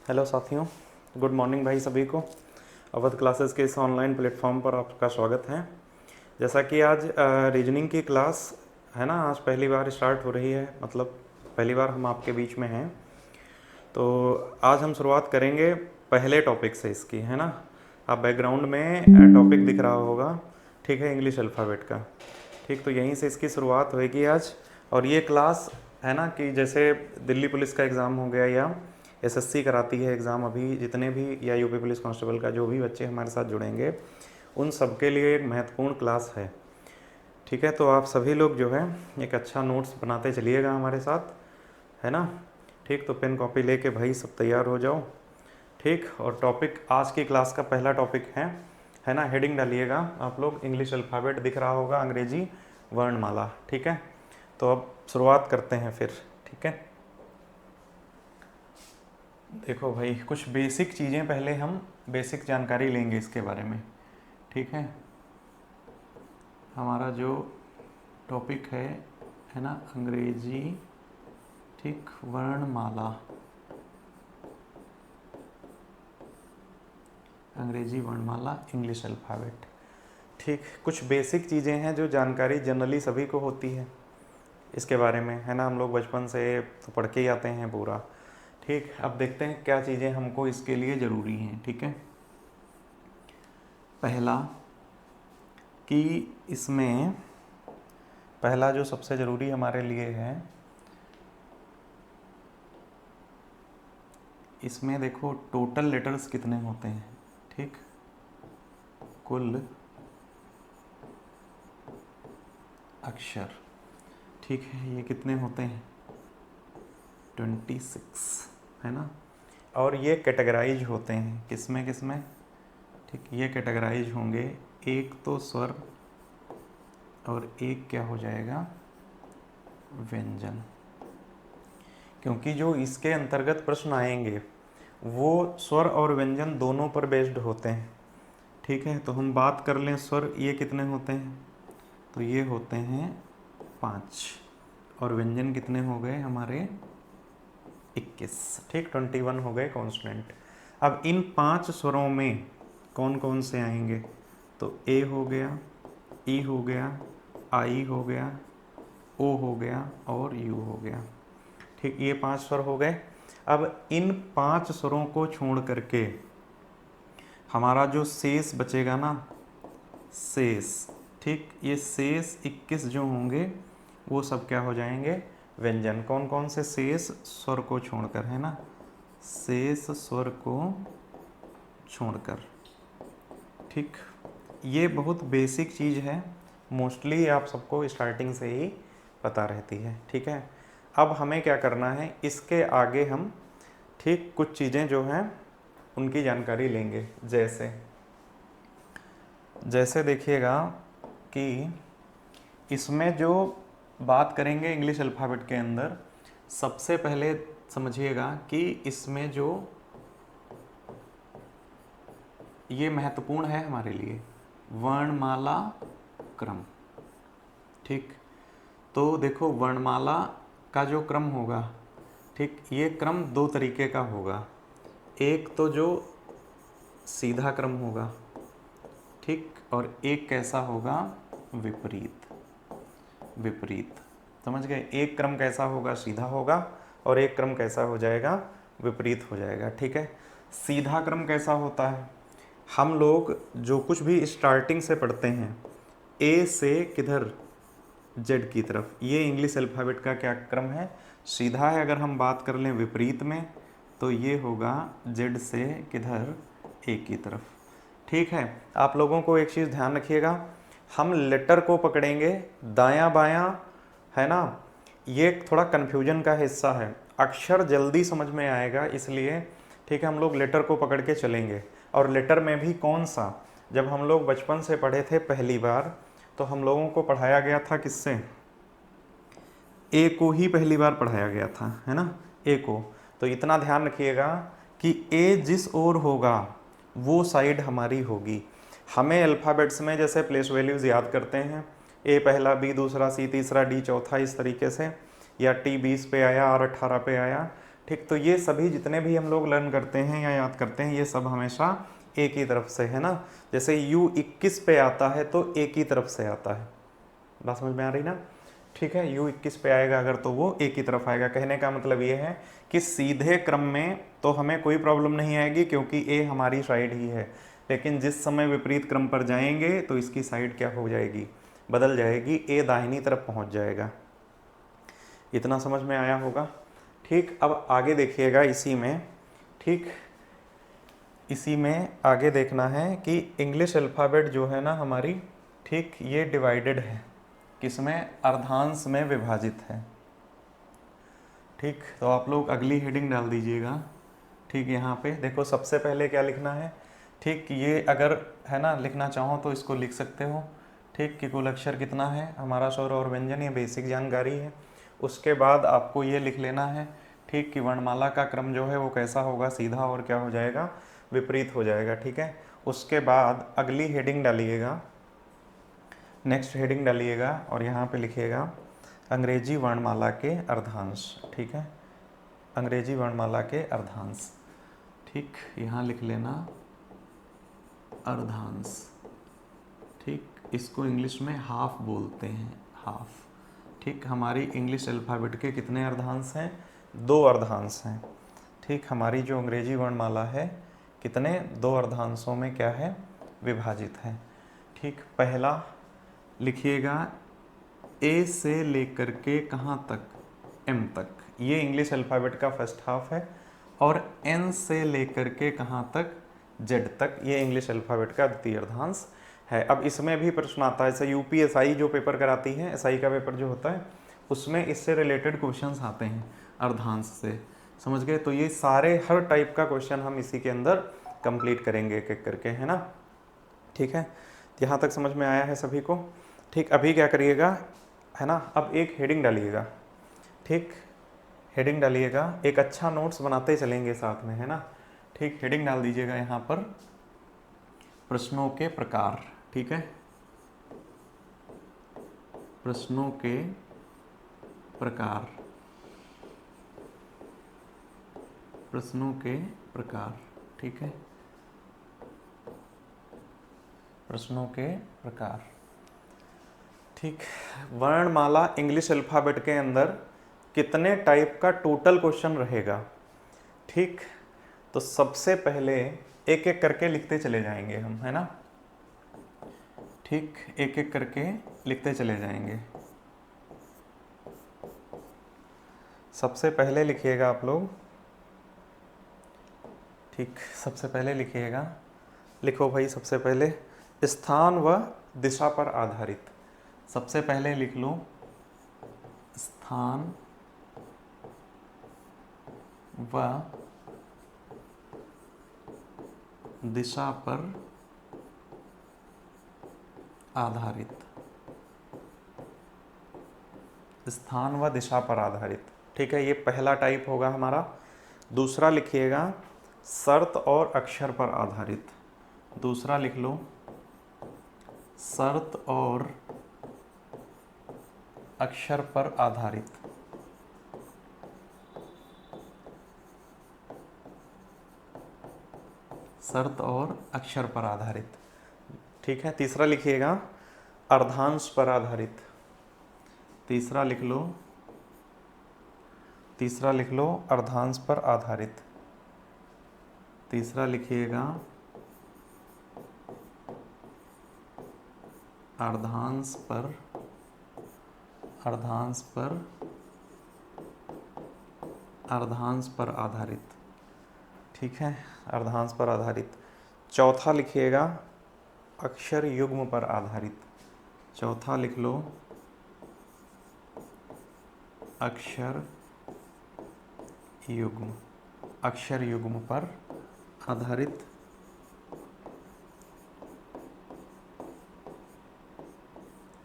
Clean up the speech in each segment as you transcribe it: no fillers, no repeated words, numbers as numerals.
Hello साथियों, good morning भाई सभी को। अवध क्लासेस के इस ऑनलाइन प्लेटफॉर्म पर आपका स्वागत है। जैसा कि आज रीजनिंग की क्लास है ना, आज पहली बार स्टार्ट हो रही है, मतलब पहली बार हम आपके बीच में हैं। तो आज हम शुरुआत करेंगे पहले टॉपिक से इसकी, है ना। आप बैकग्राउंड में टॉपिक दिख रहा होगा, ठीक है, इंग्लिश अल्फ़ाबेट का। ठीक, तो यहीं से इसकी शुरुआत होएगी आज। और ये क्लास है ना कि जैसे दिल्ली पुलिस का एग्ज़ाम हो गया या एसएससी कराती है एग्ज़ाम, अभी जितने भी, या यूपी पुलिस कांस्टेबल का जो भी बच्चे हमारे साथ जुड़ेंगे उन सब के लिए एक महत्वपूर्ण क्लास है। ठीक है, तो आप सभी लोग जो है एक अच्छा नोट्स बनाते चलिएगा हमारे साथ, है ना। ठीक, तो पेन कॉपी लेके भाई सब तैयार हो जाओ। ठीक, और टॉपिक आज की क्लास का पहला टॉपिक है ना, हेडिंग डालिएगा आप लोग, इंग्लिश अल्फ़ाबेट दिख रहा होगा, अंग्रेजी वर्णमाला। ठीक है, तो अब शुरुआत करते हैं फिर। ठीक है, देखो भाई, कुछ बेसिक चीज़ें पहले हम बेसिक जानकारी लेंगे इसके बारे में। ठीक है, हमारा जो टॉपिक है ना, अंग्रेजी, ठीक, वर्णमाला, अंग्रेजी वर्णमाला, इंग्लिश अल्फ़ाबेट। ठीक, कुछ बेसिक चीज़ें हैं जो जानकारी जनरली सभी को होती है इसके बारे में, है ना। हम लोग बचपन से तो पढ़ के ही आते हैं पूरा। ठीक, अब देखते हैं क्या चीज़ें हमको इसके लिए ज़रूरी हैं। ठीक है, पहला कि इसमें पहला जो सबसे ज़रूरी हमारे लिए है, इसमें देखो टोटल लेटर्स कितने होते हैं। ठीक, कुल अक्षर, ठीक है, ये कितने होते हैं, 26, है ना। और ये कैटेगराइज होते हैं किसमें किसमें, ठीक, ये कैटेगराइज होंगे, एक तो स्वर और एक क्या हो जाएगा, व्यंजन। क्योंकि जो इसके अंतर्गत प्रश्न आएंगे वो स्वर और व्यंजन दोनों पर बेस्ड होते हैं। ठीक है, तो हम बात कर लें स्वर, ये कितने होते हैं, तो ये होते हैं 5, और व्यंजन कितने हो गए हमारे 21। ठीक, 21 हो गए कॉन्स्टेंट। अब इन 5 स्वरों में कौन कौन से आएंगे, तो ए हो गया, ई हो गया, आई हो गया, ओ हो गया और यू हो गया। ठीक, ये 5 स्वर हो गए। अब इन 5 स्वरों को छोड़ करके हमारा जो शेष बचेगा ना, शेष, ठीक, ये शेष 21 जो होंगे वो सब क्या हो जाएंगे, व्यंजन। कौन कौन से, शेष स्वर को छोड़कर, है ना, शेष स्वर को छोड़कर। ठीक, ये बहुत बेसिक चीज़ है, मोस्टली आप सबको स्टार्टिंग से ही पता रहती है। ठीक है, अब हमें क्या करना है, इसके आगे हम ठीक कुछ चीज़ें जो हैं उनकी जानकारी लेंगे। जैसे देखिएगा कि इसमें जो बात करेंगे इंग्लिश अल्फ़ाबेट के अंदर, सबसे पहले समझिएगा कि इसमें जो ये महत्वपूर्ण है हमारे लिए, वर्णमाला क्रम। ठीक, तो देखो वर्णमाला का जो क्रम होगा, ठीक, ये क्रम 2 तरीके का होगा। एक तो जो सीधा क्रम होगा, ठीक, और एक कैसा होगा, विपरीत। विपरीत, समझ गए। एक क्रम कैसा होगा, सीधा होगा, और एक क्रम कैसा हो जाएगा, विपरीत हो जाएगा। ठीक है, सीधा क्रम कैसा होता है, हम लोग जो कुछ भी स्टार्टिंग से पढ़ते हैं, ए से किधर, जेड की तरफ, ये इंग्लिश अल्फ़ाबेट का क्या क्रम है, सीधा है। अगर हम बात कर लें विपरीत में, तो ये होगा जेड से किधर, ए की तरफ। ठीक है, आप लोगों को एक चीज़ ध्यान रखिएगा, हम लेटर को पकड़ेंगे दायां बायां, है ना, ये थोड़ा कन्फ्यूजन का हिस्सा है, अक्षर जल्दी समझ में आएगा इसलिए। ठीक है, हम लोग लेटर को पकड़ के चलेंगे। और लेटर में भी कौन सा, जब हम लोग बचपन से पढ़े थे पहली बार, तो हम लोगों को पढ़ाया गया था किससे, ए को ही पहली बार पढ़ाया गया था, है ना, ए को। तो इतना ध्यान रखिएगा कि ए जिस ओर होगा वो साइड हमारी होगी। हमें अल्फ़ाबेट्स में जैसे प्लेस वैल्यूज़ याद करते हैं, ए पहला, बी दूसरा, सी तीसरा, डी चौथा, इस तरीके से, या टी 20 पे आया और 18 पे आया। ठीक, तो ये सभी जितने भी हम लोग लर्न करते हैं या याद करते हैं, ये सब हमेशा एक ही तरफ से है ना। जैसे U21 पे आता है तो एक ही तरफ से आता है, बात समझ में आ रही ना। ठीक है, U21 पे आएगा अगर तो वो एक ही तरफ आएगा। कहने का मतलब ये है कि सीधे क्रम में तो हमें कोई प्रॉब्लम नहीं आएगी क्योंकि A हमारी साइड ही है, लेकिन जिस समय विपरीत क्रम पर जाएंगे तो इसकी साइड क्या हो जाएगी, बदल जाएगी, A दाहिनी तरफ पहुंच जाएगा। इतना समझ में आया होगा। ठीक, अब आगे देखिएगा इसी में, ठीक, इसी में आगे देखना है कि इंग्लिश अल्फ़ाबेट जो है ना हमारी, ठीक, ये डिवाइडेड है, किसमें, अर्धांश में विभाजित है। ठीक, तो आप लोग अगली हेडिंग डाल दीजिएगा। ठीक, यहाँ पे देखो सबसे पहले क्या लिखना है। ठीक, ये अगर है ना लिखना चाहो तो इसको लिख सकते हो। ठीक, कि कुल अक्षर कितना है हमारा, स्वर और व्यंजन, ये बेसिक जानकारी है। उसके बाद आपको ये लिख लेना है, ठीक, कि वर्णमाला का क्रम जो है वो कैसा होगा, सीधा और क्या हो जाएगा, विपरीत हो जाएगा। ठीक है, उसके बाद अगली हेडिंग डालिएगा, नेक्स्ट हेडिंग डालिएगा और यहाँ पे लिखिएगा अंग्रेजी वर्णमाला के अर्धांश। ठीक है, अंग्रेजी वर्णमाला के अर्धांश। ठीक, यहाँ लिख लेना अर्धांश। ठीक, इसको इंग्लिश में हाफ बोलते हैं, हाफ। ठीक, हमारी इंग्लिश अल्फ़ाबेट के कितने अर्धांश हैं, 2 अर्धांश हैं। ठीक, हमारी जो अंग्रेजी वर्णमाला है कितने, 2 अर्धांशों में क्या है, विभाजित है। ठीक, पहला लिखिएगा ए से लेकर के कहाँ तक, एम तक, ये इंग्लिश अल्फ़ाबेट का फर्स्ट हाफ है। और एन से लेकर के कहाँ तक, जेड तक, ये इंग्लिश अल्फ़ाबेट का द्वितीय अर्धांश है। अब इसमें भी प्रश्न आता है, जैसे UPSI जो पेपर कराती है, SI का पेपर जो होता है, उसमें इससे रिलेटेड क्वेश्चंस आते हैं अर्धांश से, समझ गए। तो ये सारे हर टाइप का क्वेश्चन हम इसी के अंदर कंप्लीट करेंगे एक एक करके, है ना। ठीक है, यहाँ तक समझ में आया है सभी को। ठीक, अभी क्या करिएगा, है ना, अब एक हेडिंग डालिएगा। ठीक, हेडिंग डालिएगा, एक अच्छा नोट्स बनाते चलेंगे साथ में, है ना। ठीक, हेडिंग डाल दीजिएगा यहाँ पर प्रश्नों के प्रकार। ठीक है, प्रश्नों के प्रकार, प्रश्नों के प्रकार। ठीक है, प्रश्नों के प्रकार। ठीक, वर्णमाला इंग्लिश अल्फ़ाबेट के अंदर कितने टाइप का टोटल क्वेश्चन रहेगा। ठीक, तो सबसे पहले एक एक करके लिखते चले जाएंगे हम, है ना। ठीक, एक एक करके लिखते चले जाएंगे। सबसे पहले लिखिएगा आप लोग, ठीक, सबसे पहले लिखिएगा, लिखो भाई, सबसे पहले स्थान व दिशा पर आधारित। सबसे पहले लिख लो स्थान व दिशा पर आधारित, स्थान व दिशा पर आधारित। ठीक है, ये पहला टाइप होगा हमारा। दूसरा लिखिएगा शर्त और अक्षर पर आधारित। दूसरा लिख लो शर्त और अक्षर पर आधारित। शर्त और अक्षर पर आधारित। ठीक है, तीसरा लिखिएगा अर्धांश पर आधारित। तीसरा लिख लो, तीसरा लिख लो अर्धांश पर आधारित। तीसरा लिखिएगा अर्धांश पर, अर्धांश पर, अर्धांश पर आधारित। ठीक है, अर्धांश पर आधारित। चौथा लिखिएगा अक्षर युग्म पर आधारित। चौथा लिख लो अक्षर युग्म, अक्षर युग्म पर आधारित।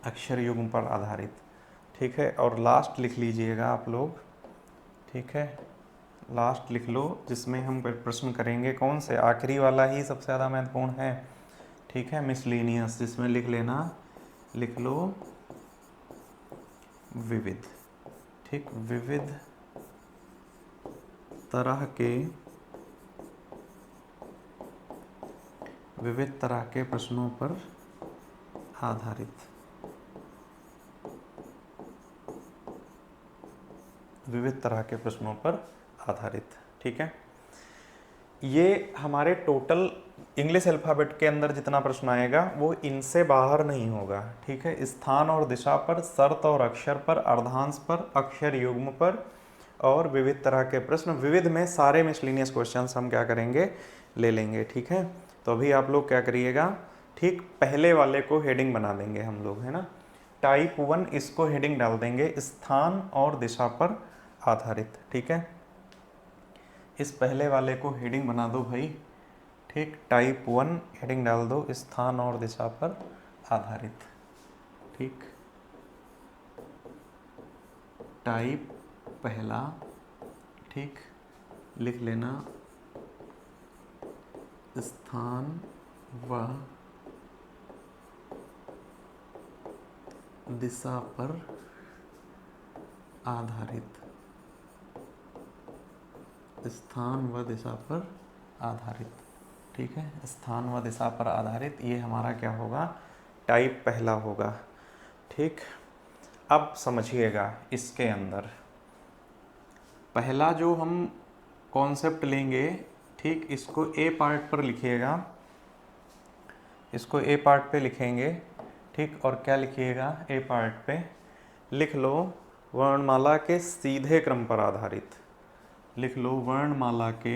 अक्षर युग्म पर आधारित। ठीक है, और लास्ट लिख लीजिएगा आप लोग। ठीक है, लास्ट लिख लो जिसमें हम प्रश्न करेंगे, कौन से, आखिरी वाला ही सबसे ज़्यादा महत्वपूर्ण है। ठीक है, मिसलेनियस, जिसमें लिख लेना, लिख लो विविध। ठीक, विविध तरह के प्रश्नों पर आधारित, विविध तरह के प्रश्नों पर आधारित। ठीक है, ये हमारे टोटल इंग्लिश अल्फ़ाबेट के अंदर जितना प्रश्न आएगा वो इनसे बाहर नहीं होगा। ठीक है, स्थान और दिशा पर, शर्त और अक्षर पर, अर्धांश पर, अक्षर युग्म पर और विविध तरह के प्रश्न। विविध में सारे मिसलिनियस क्वेश्चंस हम क्या करेंगे, ले लेंगे। ठीक है, तो अभी आप लोग क्या करिएगा, ठीक पहले वाले को हेडिंग बना देंगे हम लोग, है ना। टाइप 1 इसको हेडिंग डाल देंगे स्थान और दिशा पर आधारित। ठीक है, इस पहले वाले को हेडिंग बना दो भाई। ठीक, टाइप 1 हेडिंग डाल दो स्थान और दिशा पर आधारित। ठीक, टाइप पहला, ठीक, लिख लेना स्थान व दिशा पर आधारित, स्थान व दिशा पर आधारित। ठीक है, स्थान व दिशा पर आधारित, ये हमारा क्या होगा, टाइप पहला होगा। ठीक, अब समझिएगा इसके अंदर पहला जो हम कॉन्सेप्ट लेंगे, ठीक, इसको ए पार्ट पर लिखिएगा, इसको ए पार्ट पे लिखेंगे। ठीक, और क्या लिखिएगा, ए पार्ट पे लिख लो वर्णमाला के सीधे क्रम पर आधारित। लिख लो वर्णमाला के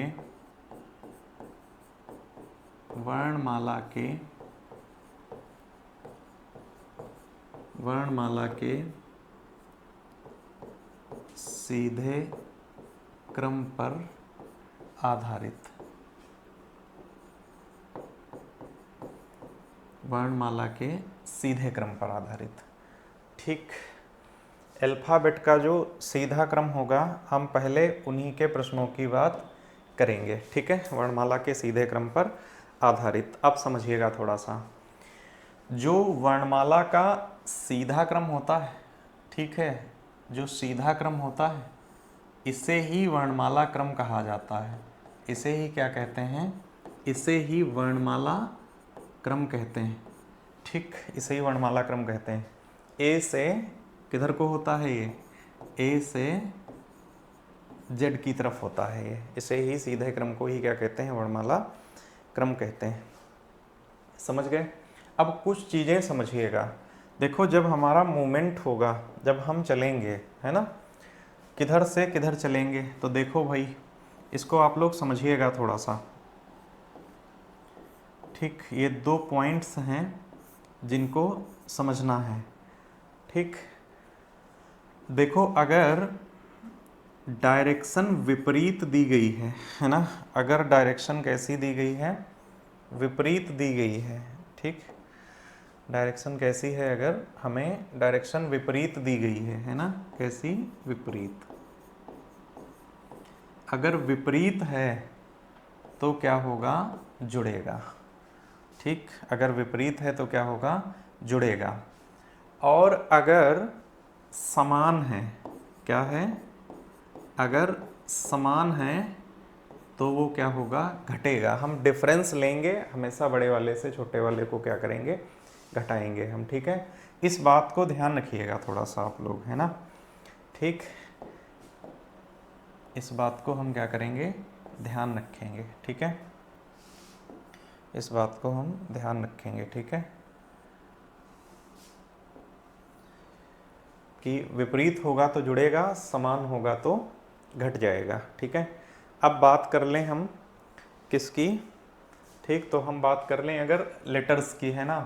सीधे क्रम पर आधारित, वर्णमाला के सीधे क्रम पर आधारित। ठीक, अल्फ़ाबेट का जो सीधा क्रम होगा हम पहले उन्हीं के प्रश्नों की बात करेंगे। ठीक है, वर्णमाला के सीधे क्रम पर आधारित। अब समझिएगा थोड़ा सा, जो वर्णमाला का सीधा क्रम होता है, ठीक है, जो सीधा क्रम होता है इसे ही वर्णमाला क्रम कहा जाता है। इसे ही क्या कहते हैं, इसे ही वर्णमाला क्रम कहते हैं। ठीक, इसे ही वर्णमाला क्रम कहते हैं। ए से किधर को होता है ये, ए से जेड की तरफ होता है ये, इसे ही सीधे क्रम को ही क्या कहते हैं, वर्णमाला क्रम कहते हैं। समझ गए। अब कुछ चीज़ें समझिएगा। देखो, जब हमारा मूवमेंट होगा, जब हम चलेंगे, है ना, किधर से किधर चलेंगे, तो देखो भाई इसको आप लोग समझिएगा थोड़ा सा। ठीक, ये 2 पॉइंट्स हैं जिनको समझना है। ठीक, देखो अगर डायरेक्शन विपरीत दी गई है ना, अगर डायरेक्शन कैसी दी गई है, विपरीत दी गई है। ठीक, डायरेक्शन कैसी है, अगर हमें डायरेक्शन विपरीत दी गई है ना, कैसी, विपरीत। अगर विपरीत है तो क्या होगा, जुड़ेगा। ठीक, अगर विपरीत है तो क्या होगा, जुड़ेगा। और अगर समान है, क्या है, अगर समान है तो वो क्या होगा, घटेगा। हम डिफरेंस लेंगे हमेशा, बड़े वाले से छोटे वाले को क्या करेंगे, घटाएंगे हम। ठीक है, इस बात को ध्यान रखिएगा थोड़ा सा आप लोग, है ना। ठीक, इस बात को हम क्या करेंगे, ध्यान रखेंगे। ठीक है, इस बात को हम ध्यान रखेंगे। ठीक है, कि विपरीत होगा तो जुड़ेगा, समान होगा तो घट जाएगा। ठीक है, अब बात कर लें हम किसकी, ठीक, तो हम बात कर लें अगर लेटर्स की, है ना।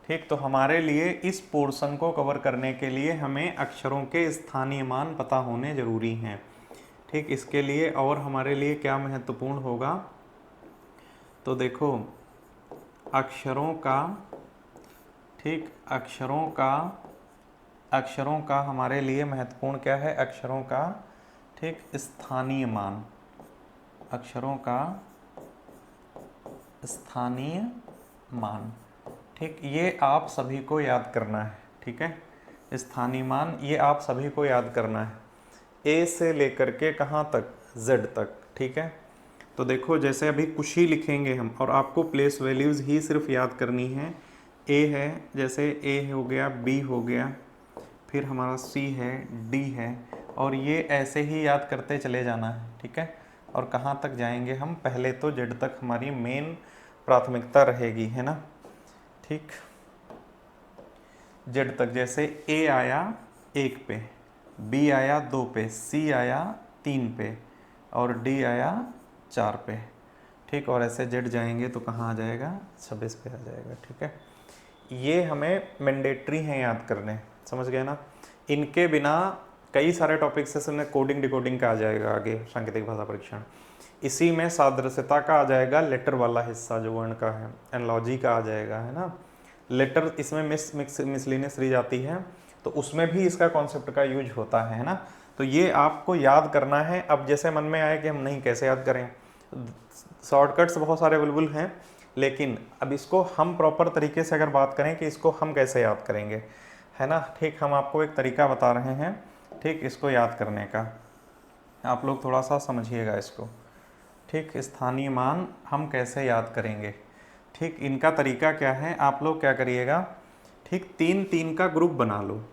ठीक, तो हमारे लिए इस पोर्शन को कवर करने के लिए हमें अक्षरों के स्थानीय मान पता होने ज़रूरी हैं। ठीक, इसके लिए और हमारे लिए क्या महत्वपूर्ण होगा, तो देखो अक्षरों का, ठीक, अक्षरों का हमारे लिए महत्वपूर्ण क्या है, अक्षरों का, ठीक, स्थानीय मान, अक्षरों का स्थानीय मान। ठीक, ये आप सभी को याद करना है। ठीक है, स्थानीय मान ये आप सभी को याद करना है। ए से लेकर के कहाँ तक, z तक, ठीक है। तो देखो जैसे अभी कुछ ही लिखेंगे हम, और आपको प्लेस वैल्यूज़ ही सिर्फ याद करनी है। a है, जैसे a हो गया, b हो गया, फिर हमारा c है, d है, और ये ऐसे ही याद करते चले जाना है, ठीक है। और कहाँ तक जाएंगे हम, पहले तो z तक हमारी मेन प्राथमिकता रहेगी, है ना, ठीक। z तक जैसे a आया 1 पे, b आया 2 पे, c आया 3 पे, और d आया 4 पे, ठीक। और ऐसे z जाएंगे तो कहाँ आ जाएगा, 26 पे आ जाएगा, ठीक है। ये हमें मैंडेटरी हैं याद करने, समझ गए ना। इनके बिना कई सारे टॉपिक्स से सुनने, कोडिंग डिकोडिंग का आ जाएगा आगे, सांकेतिक भाषा परीक्षण। इसी में सादृश्यता का आ जाएगा, लेटर वाला हिस्सा जो वर्ण का है, एनालॉजी का आ जाएगा, है ना। लेटर इसमें मिसलिनियस रह जाती है, तो उसमें भी इसका कॉन्सेप्ट का यूज होता है ना। तो ये आपको याद करना है। अब जैसे मन में आए कि हम नहीं कैसे याद करें, शॉर्टकट्स बहुत सारे अवेलेबल हैं, लेकिन अब इसको हम प्रॉपर तरीके से अगर बात करें कि इसको हम कैसे याद करेंगे, है ना, ठीक। हम आपको एक तरीका बता रहे हैं, ठीक, इसको याद करने का। आप लोग थोड़ा सा समझिएगा इसको, ठीक। स्थानीय मान हम कैसे याद करेंगे, ठीक। इनका तरीका क्या है, आप लोग क्या करिएगा, ठीक, 3-3 का ग्रुप बना लो,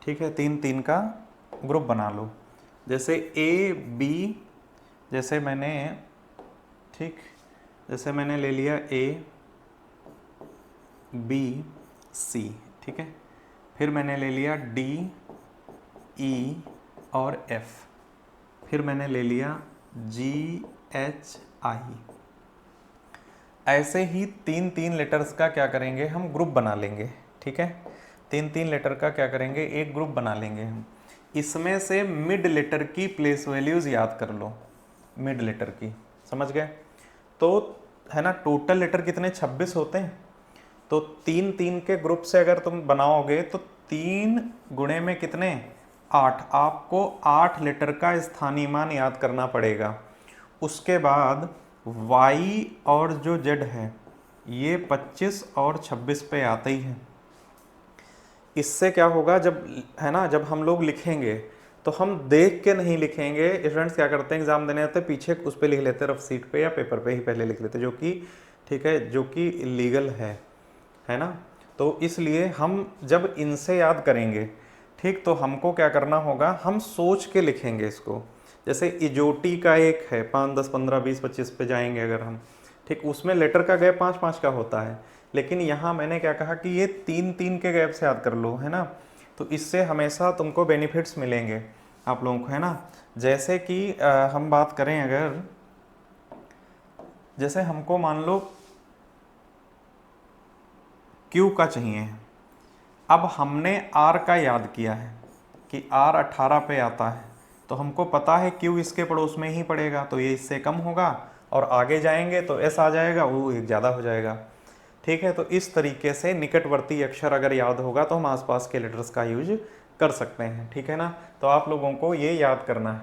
ठीक है। 3-3 का ग्रुप बना लो, जैसे ए बी, जैसे मैंने, ठीक, जैसे मैंने ले लिया ए बी सी, ठीक है। फिर मैंने ले लिया डी ई और एफ, फिर मैंने ले लिया जी एच आई। ऐसे ही 3-3 लेटर्स का क्या करेंगे, हम ग्रुप बना लेंगे, ठीक है। 3-3 लेटर का क्या करेंगे, एक ग्रुप बना लेंगे हम। इसमें से मिड लेटर की प्लेस वैल्यूज याद कर लो, मिड लेटर की, समझ गए। तो है ना, टोटल लेटर कितने, 26 होते हैं। तो 3-3 के ग्रुप से अगर तुम बनाओगे तो 3 गुणे में कितने, 8। आपको 8 लेटर का स्थानीय मान याद करना पड़ेगा। उसके बाद y और जो z है ये 25 और 26 पे आते ही हैं। इससे क्या होगा, जब है ना, जब हम लोग लिखेंगे तो हम देख के नहीं लिखेंगे। स्टूडेंट्स क्या करते हैं, एग्जाम देने आते पीछे उस पर लिख लेते, रफ सीट पे या पेपर पे ही पहले लिख लेते, जो कि ठीक है, जो कि इलीगल है ना। तो इसलिए हम जब इनसे याद करेंगे, ठीक, तो हमको क्या करना होगा, हम सोच के लिखेंगे इसको। जैसे इजोटी का एक है 5, 10, 15, 20, 25 पे जाएंगे अगर हम, ठीक, उसमें लेटर का गैप 5-5 का होता है। लेकिन यहाँ मैंने क्या कहा कि ये 3-3 के गैप से याद कर लो, है ना। तो इससे हमेशा तुमको बेनिफिट्स मिलेंगे आप लोगों को, है ना। जैसे कि हम बात करें अगर, जैसे हमको मान लो Q का चाहिए, अब हमने R का याद किया है कि R 18 पे आता है, तो हमको पता है Q इसके पड़ोस में ही पड़ेगा, तो ये इससे कम होगा, और आगे जाएंगे तो S आ जाएगा, वो एक ज़्यादा हो जाएगा, ठीक है। तो इस तरीके से निकटवर्ती अक्षर अगर याद होगा तो हम आसपास के लेटर्स का यूज कर सकते हैं, ठीक है ना। तो आप लोगों को ये याद करना है,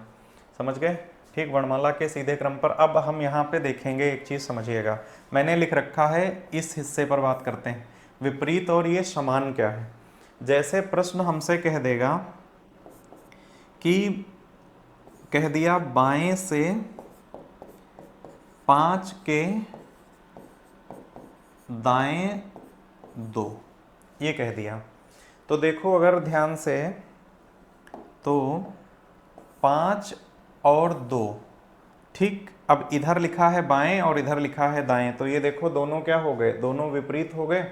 समझ गए, ठीक। वर्णमाला के सीधे क्रम पर अब हम यहाँ पे देखेंगे, एक चीज़ समझिएगा, मैंने लिख रखा है, इस हिस्से पर बात करते हैं, विपरीत और ये समान क्या है। जैसे प्रश्न हमसे कह देगा कि, कह दिया बाएं से 5 के दाएं 2, ये कह दिया। तो देखो अगर ध्यान से, तो 5 और 2, ठीक। अब इधर लिखा है बाएं और इधर लिखा है दाएं, तो ये देखो दोनों क्या हो गए, दोनों विपरीत हो गए,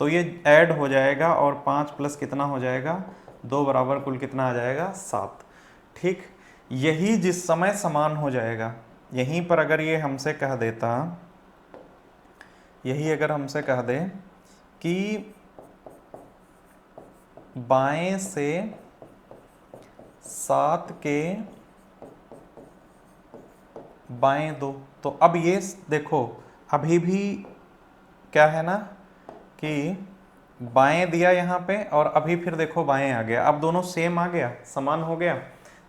तो ये ऐड हो जाएगा, और 5 प्लस कितना हो जाएगा, 2 बराबर कुल कितना आ जाएगा, 7, ठीक। यही जिस समय समान हो जाएगा, यहीं पर अगर ये हमसे कह देता, यही अगर हमसे कह दे कि बाएं से 7 के बाएं 2, तो अब ये देखो अभी भी क्या है ना कि बाएं दिया यहाँ पे, और अभी फिर देखो बाएं आ गया, अब दोनों सेम आ गया, समान हो गया।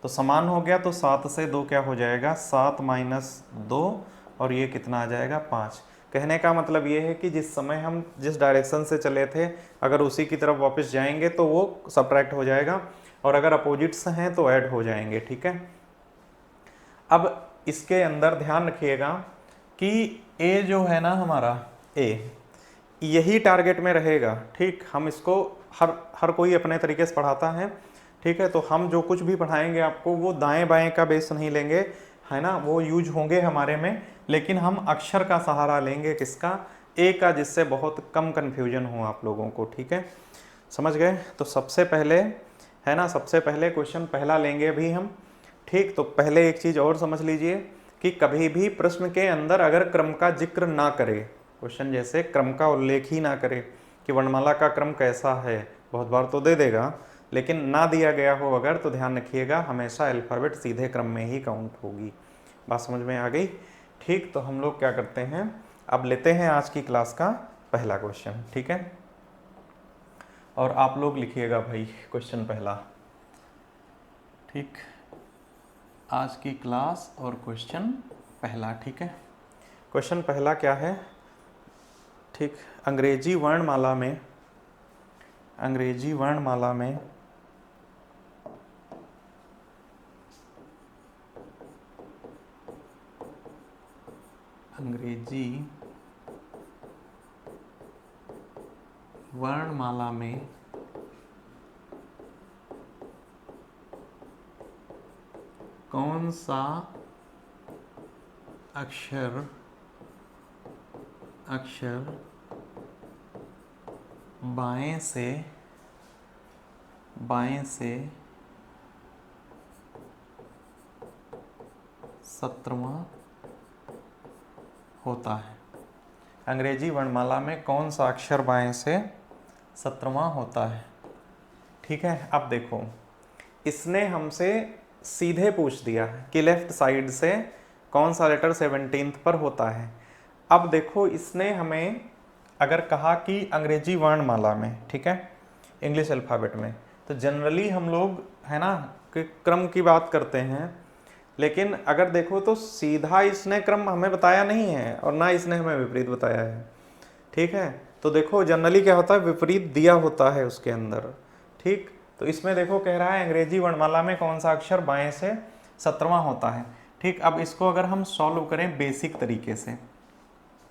तो समान हो गया तो 7 से 2 क्या हो जाएगा, 7 माइनस 2, और ये कितना आ जाएगा, 5। कहने का मतलब ये है कि जिस समय हम जिस डायरेक्शन से चले थे अगर उसी की तरफ वापस जाएंगे तो वो सब्ट्रैक्ट हो जाएगा, और अगर अपोजिट्स हैं तो ऐड हो जाएंगे, ठीक है। अब इसके अंदर ध्यान रखिएगा कि ए जो है ना हमारा ए, यही टारगेट में रहेगा। ठीक, हम इसको हर कोई अपने तरीके से पढ़ाता है। ठीक है, तो हम जो कुछ भी पढ़ाएंगे आपको वो दाएं बाएं का बेस नहीं लेंगे, है ना, वो यूज होंगे हमारे में, लेकिन हम अक्षर का सहारा लेंगे, किसका, ए का, जिससे बहुत कम कन्फ्यूजन हो आप लोगों को। ठीक है, समझ गए। तो सबसे पहले, है ना, सबसे पहले क्वेश्चन पहला लेंगे अभी हम। ठीक, तो पहले एक चीज़ और समझ लीजिए कि कभी भी प्रश्न के अंदर अगर क्रम का जिक्र ना करे, क्वेश्चन जैसे क्रम का उल्लेख ही ना करे कि वर्णमाला का क्रम कैसा है, बहुत बार तो दे देगा, लेकिन ना दिया गया हो अगर, तो ध्यान रखिएगा हमेशा अल्फ़ाबेट सीधे क्रम में ही काउंट होगी। बात समझ में आ गई। ठीक, तो हम लोग क्या करते हैं, अब लेते हैं आज की क्लास का पहला क्वेश्चन। ठीक है, और आप लोग लिखिएगा भाई क्वेश्चन पहला। ठीक, आज की क्लास और क्वेश्चन पहला। ठीक है, क्वेश्चन पहला क्या है। ठीक, अंग्रेजी वर्णमाला में, अंग्रेजी वर्णमाला में अंग्रेजी वर्णमाला में कौन सा अक्षर बाएं से 17वां होता है। अंग्रेजी वर्णमाला में कौन सा अक्षर बाएं से 17वां होता है। ठीक है, अब देखो, इसने हमसे सीधे पूछ दिया कि लेफ्ट साइड से कौन सा लेटर 17th पर होता है। अब देखो, इसने हमें अगर कहा कि अंग्रेजी वर्णमाला में, ठीक है, इंग्लिश अल्फ़ाबेट में, तो जनरली हम लोग, है ना, कि क्रम की बात करते हैं, लेकिन अगर देखो तो सीधा इसने क्रम हमें बताया नहीं है और ना इसने हमें विपरीत बताया है। ठीक है, तो देखो जनरली क्या होता है, विपरीत दिया होता है उसके अंदर। ठीक, तो इसमें देखो कह रहा है अंग्रेजी वर्णमाला में कौन सा अक्षर बाएं से 17वां होता है। ठीक, अब इसको अगर हम सॉल्व करें बेसिक तरीके से,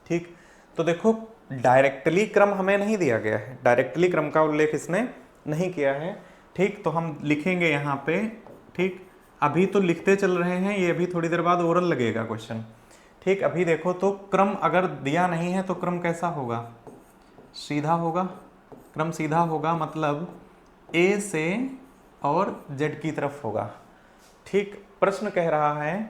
ठीक, तो देखो डायरेक्टली क्रम हमें नहीं दिया गया है, डायरेक्टली क्रम का उल्लेख इसने नहीं किया है। ठीक, तो हम लिखेंगे यहाँ पे। ठीक, अभी तो लिखते चल रहे हैं, ये अभी थोड़ी देर बाद ओरल लगेगा क्वेश्चन। ठीक, अभी देखो तो क्रम अगर दिया नहीं है तो क्रम कैसा होगा, सीधा होगा। क्रम सीधा होगा मतलब ए से और जेड की तरफ होगा। ठीक, प्रश्न कह रहा है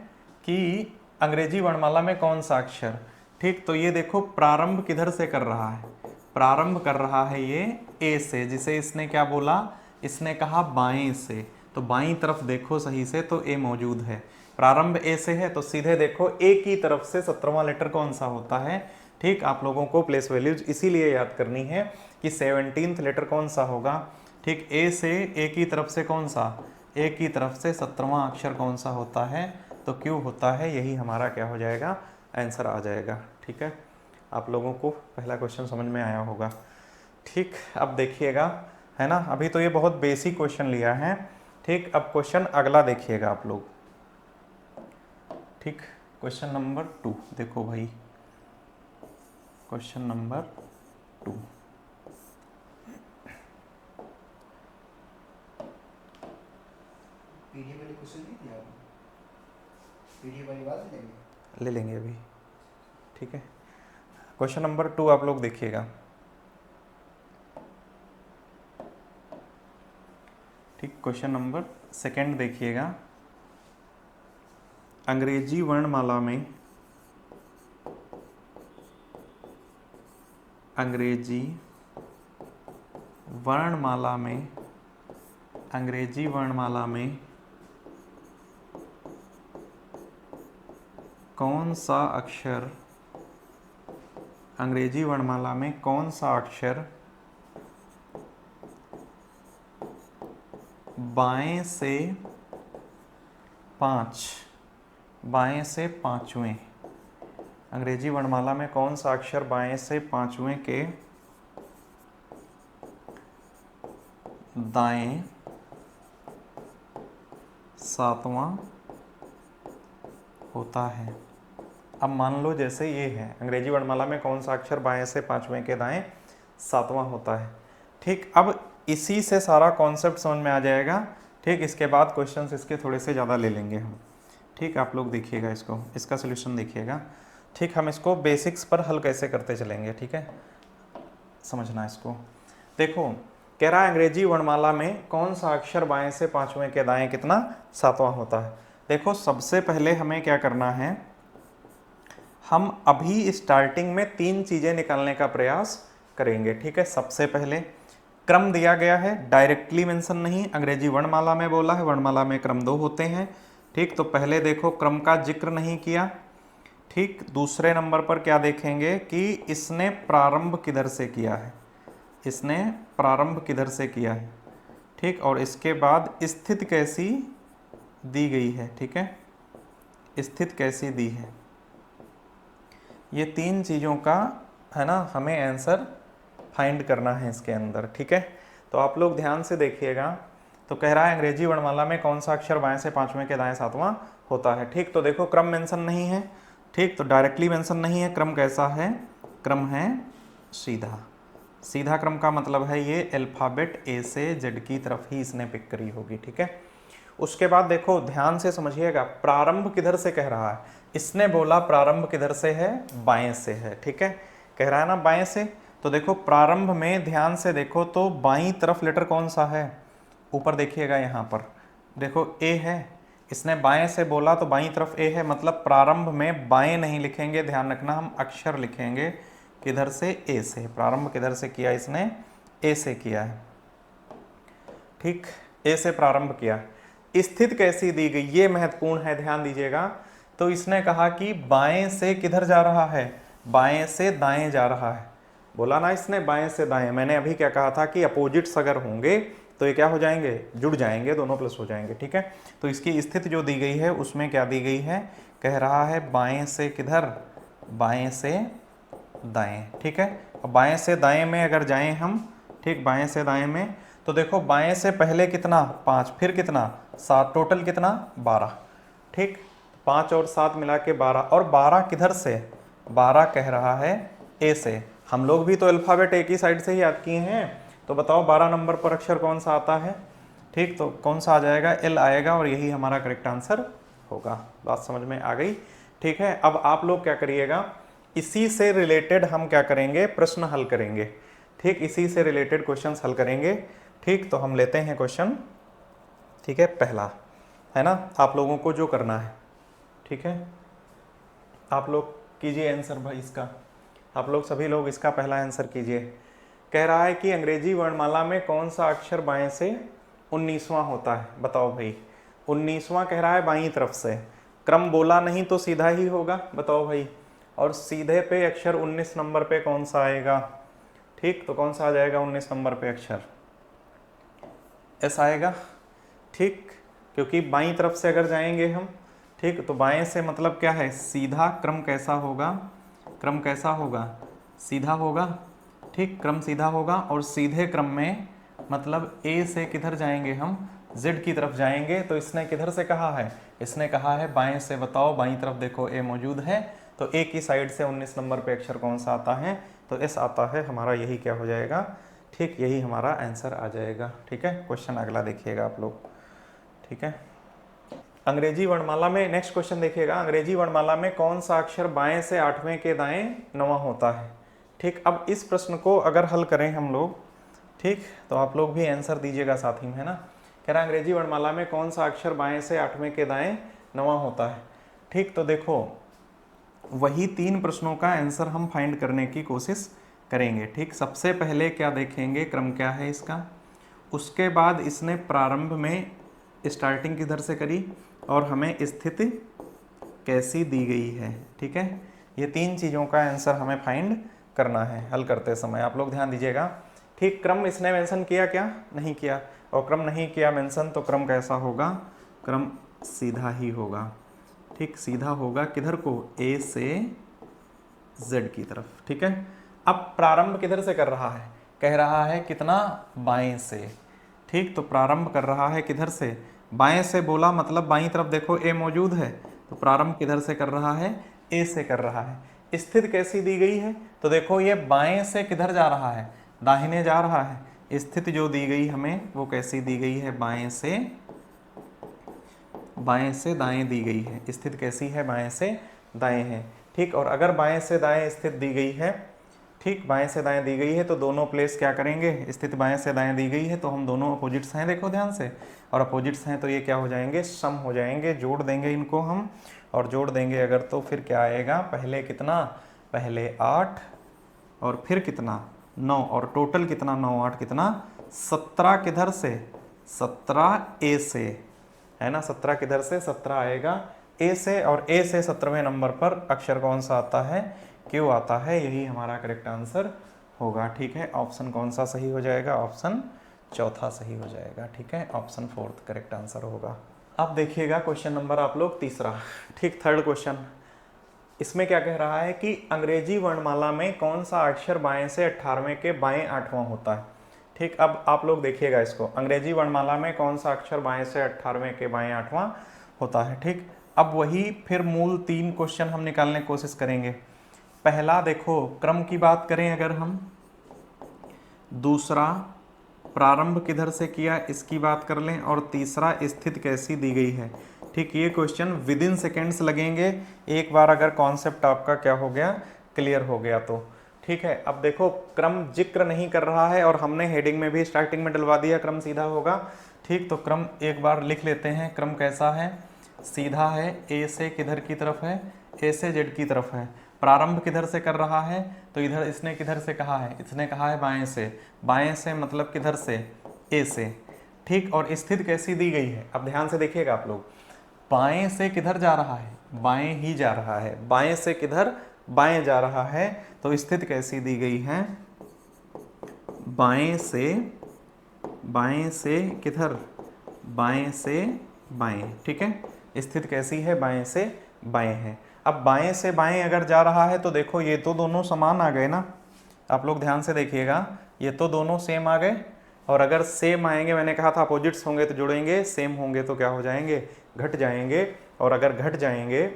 कि अंग्रेजी वर्णमाला में कौन सा अक्षर। ठीक, तो ये देखो प्रारंभ किधर से कर रहा है, प्रारंभ कर रहा है ये ए से, जिसे इसने क्या बोला, इसने कहा बाएं से, तो बाईं तरफ देखो सही से तो ए मौजूद है। प्रारंभ ए से है तो सीधे देखो ए की तरफ से 17वां लेटर कौन सा होता है। ठीक, आप लोगों को प्लेस वैल्यूज इसीलिए याद करनी है कि 17th लेटर कौन सा होगा। ठीक, ए से, ए की तरफ से कौन सा, ए की तरफ से 17वां अक्षर कौन सा होता है, तो क्यों होता है, यही हमारा क्या हो जाएगा, आंसर आ जाएगा। ठीक है, आप लोगों को पहला क्वेश्चन समझ में आया होगा। ठीक, अब देखिएगा, है ना, अभी तो ये बहुत बेसिक क्वेश्चन लिया है। ठीक, अब क्वेश्चन अगला देखिएगा आप लोग। ठीक, क्वेश्चन नंबर 2 देखो भाई, क्वेश्चन नंबर 2। पीडीएफ वाले क्वेश्चन नहीं दिया आपने? पीडीएफ वाली बात ले लेंगे अभी। ठीक है, क्वेश्चन नंबर 2 आप लोग देखिएगा। ठीक, क्वेश्चन नंबर 2 देखिएगा। अंग्रेजी वर्णमाला में, अंग्रेजी वर्णमाला में, अंग्रेजी वर्णमाला में कौन सा अक्षर, अंग्रेजी वर्णमाला में कौन सा अक्षर बाएं से 5, बाएं से 5वें, अंग्रेजी वर्णमाला में कौन सा अक्षर बाएं से 5वें के दाएं 7वां होता है। अब मान लो जैसे ये है, अंग्रेजी वर्णमाला में कौन सा अक्षर बाएं से पांचवें के दाएं सातवां होता है। ठीक, अब इसी से सारा कॉन्सेप्ट समझ में आ जाएगा। ठीक, इसके बाद क्वेश्चंस इसके थोड़े से ज़्यादा ले लेंगे हम। ठीक, आप लोग देखिएगा इसको, इसका सोल्यूशन देखिएगा। ठीक, हम इसको बेसिक्स पर हल कैसे करते चलेंगे। ठीक है, समझना इसको। देखो, कह रहा है अंग्रेजी वर्णमाला में कौन सा अक्षर बाएं से पांचवें के दाएं कितना सातवां होता है। देखो, सबसे पहले हमें क्या करना है, हम अभी स्टार्टिंग में 3 चीजें निकालने का प्रयास करेंगे। ठीक है, सबसे पहले क्रम दिया गया है, डायरेक्टली मेंशन नहीं, अंग्रेजी वर्णमाला में बोला है, वर्णमाला में क्रम 2 होते हैं। ठीक, तो पहले देखो क्रम का जिक्र नहीं किया। ठीक, दूसरे नंबर पर क्या देखेंगे कि इसने प्रारंभ किधर से किया है, इसने प्रारंभ किधर से किया है। ठीक, और इसके बाद स्थिति कैसी दी गई है। ठीक है, स्थिति कैसी दी है, ये 3 चीज़ों का है ना हमें आंसर फाइंड करना है इसके अंदर। ठीक है, तो आप लोग ध्यान से देखिएगा। तो कह रहा है अंग्रेजी वर्णमाला में कौन सा अक्षर बाएं से पांचवें के दाएं सातवां होता है। ठीक, तो देखो क्रम मेंशन नहीं है। ठीक, तो डायरेक्टली मेंशन नहीं है। क्रम कैसा है, क्रम है सीधा। सीधा क्रम का मतलब है ये अल्फाबेट ए से जेड की तरफ ही इसने पिक करी होगी। ठीक है, उसके बाद देखो ध्यान से समझिएगा, प्रारंभ किधर से कह रहा है, इसने बोला प्रारंभ किधर से है, बाएं से है। ठीक है, कह रहा है ना बाएं से, तो देखो प्रारंभ में ध्यान से देखो तो बाईं तरफ लेटर कौन सा है, ऊपर देखिएगा यहाँ पर देखो ए है, इसने बाएं से बोला तो बाईं तरफ ए है, मतलब प्रारंभ में बाएं नहीं लिखेंगे, ध्यान रखना, हम अक्षर लिखेंगे किधर से, ए से। प्रारंभ किधर से किया इसने, ए से किया है। ठीक, ए से प्रारंभ किया। स्थिति कैसी दी गई, ये महत्वपूर्ण है, ध्यान दीजिएगा। तो इसने कहा कि बाएं से किधर जा रहा है, बाएं से दाएं जा रहा है। बोला ना इसने बाएं से दाएं, मैंने अभी क्या कहा था कि अपोजिट्स अगर होंगे तो ये क्या हो जाएंगे, जुड़ जाएंगे, दोनों प्लस हो जाएंगे। ठीक है, तो इसकी स्थिति जो दी गई है उसमें क्या दी गई है, कह रहा है बाएं से किधर, बाएं से दाएं। ठीक है, अब बाएं से दाएं में अगर जाएं हम, ठीक, बाएं से दाएं में, तो देखो बाएं से पहले कितना 5, फिर कितना 7, टोटल कितना 12। ठीक, 5 और 7 मिला के 12, और 12 किधर से, 12 कह रहा है ए से। हम लोग भी तो अल्फाबेट एक ही साइड से ही याद किए हैं, तो बताओ 12 नंबर पर अक्षर कौन सा आता है। ठीक, तो कौन सा आ जाएगा, एल आएगा, और यही हमारा करेक्ट आंसर होगा। बात समझ में आ गई। ठीक है, अब आप लोग क्या करिएगा, इसी से रिलेटेड हम क्या करेंगे, प्रश्न हल करेंगे। ठीक, इसी से रिलेटेड क्वेश्चंस हल करेंगे। ठीक, तो हम लेते हैं क्वेश्चन। ठीक है, पहला है ना, आप लोगों को जो करना है, ठीक है, आप लोग कीजिए आंसर भाई इसका, आप लोग सभी लोग इसका पहला आंसर कीजिए। कह रहा है कि अंग्रेजी वर्णमाला में कौन सा अक्षर बाएं से 19वां होता है, बताओ भाई। 19वां कह रहा है बाईं तरफ से, क्रम बोला नहीं तो सीधा ही होगा, बताओ भाई। और सीधे पे अक्षर 19 नंबर पे कौन सा आएगा, ठीक, तो कौन सा आ जाएगा 19 नंबर पे अक्षर, एस आएगा। ठीक, क्योंकि बाईं तरफ से अगर जाएंगे हम, ठीक, तो बाएं से मतलब क्या है, सीधा क्रम कैसा होगा, क्रम कैसा होगा, सीधा होगा। ठीक, क्रम सीधा होगा, और सीधे क्रम में मतलब ए से किधर जाएंगे हम, जेड की तरफ जाएंगे। तो इसने किधर से कहा है, इसने कहा है बाएं से। बताओ बाईं तरफ देखो ए मौजूद है, तो ए की साइड से 19 नंबर पे अक्षर कौन सा आता है, तो एस आता है। हमारा यही क्या हो जाएगा, ठीक, यही हमारा आंसर आ जाएगा। ठीक है, क्वेश्चन अगला देखिएगा आप लोग। ठीक है, अंग्रेजी वर्णमाला में नेक्स्ट क्वेश्चन देखिएगा, अंग्रेजी वर्णमाला में कौन सा अक्षर बाएं से 8वें के दाएं 9वां होता है। ठीक, अब इस प्रश्न को अगर हल करें हम लोग, ठीक, तो आप लोग भी आंसर दीजिएगा साथ ही में, है ना। कह रहा है अंग्रेजी वर्णमाला में कौन सा अक्षर बाएं से 8वें के दाएं 9वां होता है। ठीक, तो देखो वही 3 प्रश्नों का आंसर हम फाइंड करने की कोशिश करेंगे। ठीक, सबसे पहले क्या देखेंगे, क्रम क्या है इसका, उसके बाद इसने प्रारंभ में स्टार्टिंग किधर से करी, और हमें स्थिति कैसी दी गई है। ठीक है, ये 3 चीज़ों का आंसर हमें फाइंड करना है हल करते समय। आप लोग ध्यान दीजिएगा। ठीक, क्रम इसने मेंशन किया क्या, नहीं किया, और क्रम नहीं किया मेंशन, तो क्रम कैसा होगा, क्रम सीधा ही होगा। ठीक, सीधा होगा किधर को, ए से जेड की तरफ। ठीक है, अब प्रारंभ किधर से कर रहा है, कह रहा है कितना, बाएं से। ठीक, तो प्रारंभ कर रहा है किधर से, बाएं से बोला, मतलब बाईं तरफ देखो ए मौजूद है, तो प्रारंभ किधर से कर रहा है, ए से कर रहा है। स्थिति कैसी दी गई है, तो देखो ये बाएं से किधर जा रहा है, दाहिने जा रहा है। स्थिति जो दी गई हमें वो कैसी दी गई है, बाएं से दाएं दी गई है। स्थिति कैसी है, बाएं से दाएं है। ठीक, और अगर बाएं से दाएं स्थिति दी गई है, ठीक, बाएं से दाएं दी गई है, तो दोनों प्लेस क्या करेंगे, स्थिति बाएं से दाएं दी गई है तो हम दोनों अपोजिट्स हैं, देखो ध्यान से, और अपोजिट्स हैं तो ये क्या हो जाएंगे, सम हो जाएंगे। जोड़ देंगे इनको हम, और जोड़ देंगे अगर तो फिर क्या आएगा, पहले कितना, पहले 8 और फिर कितना 9, और टोटल कितना 9 8 कितना 17, किधर से 17 ए से, है ना, 17 किधर से 17 आएगा ए से, और ए से 17वें नंबर पर अक्षर कौन सा आता है, क्यू आता है। यही हमारा करेक्ट आंसर होगा। ठीक है, ऑप्शन कौन सा सही हो जाएगा, ऑप्शन चौथा सही हो जाएगा। ठीक है, ऑप्शन 4 करेक्ट आंसर होगा। अब देखिएगा क्वेश्चन नंबर आप लोग तीसरा, ठीक, थर्ड क्वेश्चन। इसमें क्या कह रहा है कि अंग्रेजी वर्णमाला में कौन सा अक्षर बाएं से 18वें के बाएं 8वां होता है। ठीक, अब आप लोग देखिएगा इसको, अंग्रेजी वर्णमाला में कौन सा अक्षर बाएं से 18वें के बाएं 8वां होता है। ठीक, अब वही फिर मूल 3 क्वेश्चन हम निकालने की कोशिश करेंगे। पहला देखो क्रम की बात करें अगर हम, दूसरा प्रारंभ किधर से किया इसकी बात कर लें, और तीसरा स्थिति कैसी दी गई है। ठीक, ये क्वेश्चन विद इन सेकेंड्स लगेंगे, एक बार अगर कॉन्सेप्ट आपका क्या हो गया, क्लियर हो गया तो। ठीक है, अब देखो क्रम जिक्र नहीं कर रहा है, और हमने हेडिंग में भी स्टार्टिंग में डलवा दिया क्रम सीधा होगा। ठीक, तो क्रम एक बार लिख लेते हैं, क्रम कैसा है, सीधा है, ए से किधर की तरफ है, ए से जेड की तरफ है। प्रारंभ किधर से कर रहा है, तो इधर इसने किधर से कहा है, इसने कहा है बाएं से मतलब किधर से, ए से। ठीक, और स्थिति कैसी दी गई है, अब ध्यान से देखिएगा आप लोग, बाएं से किधर जा रहा है, बाएं ही जा रहा है, बाएं से किधर, बाएं जा रहा है, तो स्थिति कैसी दी गई है, बाएं से किधर, बाएं से बाएं। ठीक है, स्थिति कैसी है, बाएं से बाएं है। अब बाएं से बाएं अगर जा रहा है तो देखो ये तो दोनों समान आ गए ना, आप लोग ध्यान से देखिएगा, ये तो दोनों सेम आ गए, और अगर सेम आएंगे, मैंने कहा था अपोजिट्स होंगे तो जुड़ेंगे, सेम होंगे तो क्या हो जाएंगे, घट जाएंगे, और अगर घट जाएंगे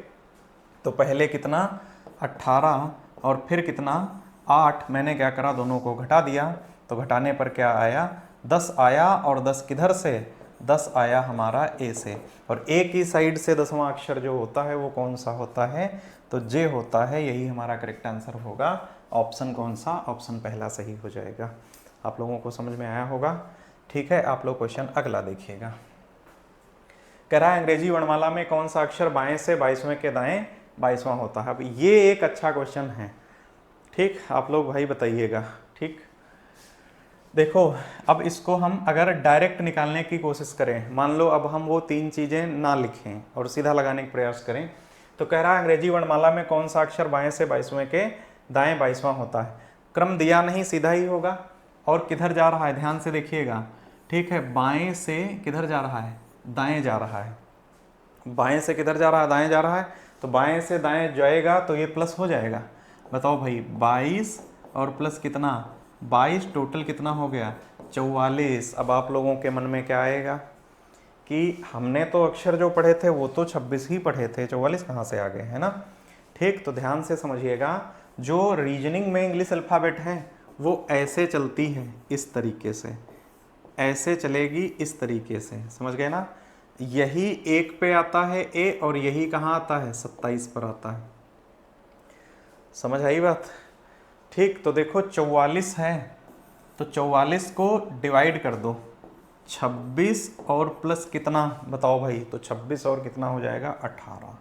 तो पहले कितना 18 और फिर कितना 8, मैंने क्या करा, दोनों को घटा दिया, तो घटाने पर क्या आया, 10 आया, और 10 किधर से, 10 आया हमारा ए से, और ए की साइड से 10वां अक्षर जो होता है वो कौन सा होता है, तो जे होता है। यही हमारा करेक्ट आंसर होगा। ऑप्शन कौन सा, ऑप्शन पहला सही हो जाएगा। आप लोगों को समझ में आया होगा। ठीक है, आप लोग क्वेश्चन अगला देखिएगा। कह रहा है अंग्रेजी वर्णमाला में कौन सा अक्षर बाएं से 22वें के दाएं 22वां होता है। अब ये एक अच्छा क्वेश्चन है। ठीक, आप लोग भाई बताइएगा। ठीक, देखो अब इसको हम अगर डायरेक्ट निकालने की कोशिश करें, मान लो अब हम वो 3 चीज़ें ना लिखें और सीधा लगाने का प्रयास करें, तो कह रहा है अंग्रेजी वर्णमाला में कौन सा अक्षर बाएं से 22वें के दाएं 22वां होता है। क्रम दिया नहीं, सीधा ही होगा, और किधर जा रहा है, ध्यान से देखिएगा। ठीक है, बाएं से किधर जा रहा है, दाएं जा रहा है, बाएं से किधर जा रहा है, दाएं जा रहा है, तो बाएं से दाएं जाएगा तो ये प्लस हो जाएगा। बताओ भाई, 22 और प्लस कितना 22, टोटल कितना हो गया 44। अब आप लोगों के मन में क्या आएगा कि हमने तो अक्षर जो पढ़े थे वो तो 26 ही पढ़े थे, 44 कहाँ से आ गए, है ना। ठीक, तो ध्यान से समझिएगा, जो रीजनिंग में इंग्लिश अल्फ़ाबेट है वो ऐसे चलती है, इस तरीके से, ऐसे चलेगी इस तरीके से, समझ गए ना। यही 1 पे आता है ए, और यही कहाँ आता है 27 पर आता है, समझ आई बात। ठीक, तो देखो 44 है, तो 44 को डिवाइड कर दो, 26 और प्लस कितना बताओ भाई, तो 26 और कितना हो जाएगा 18।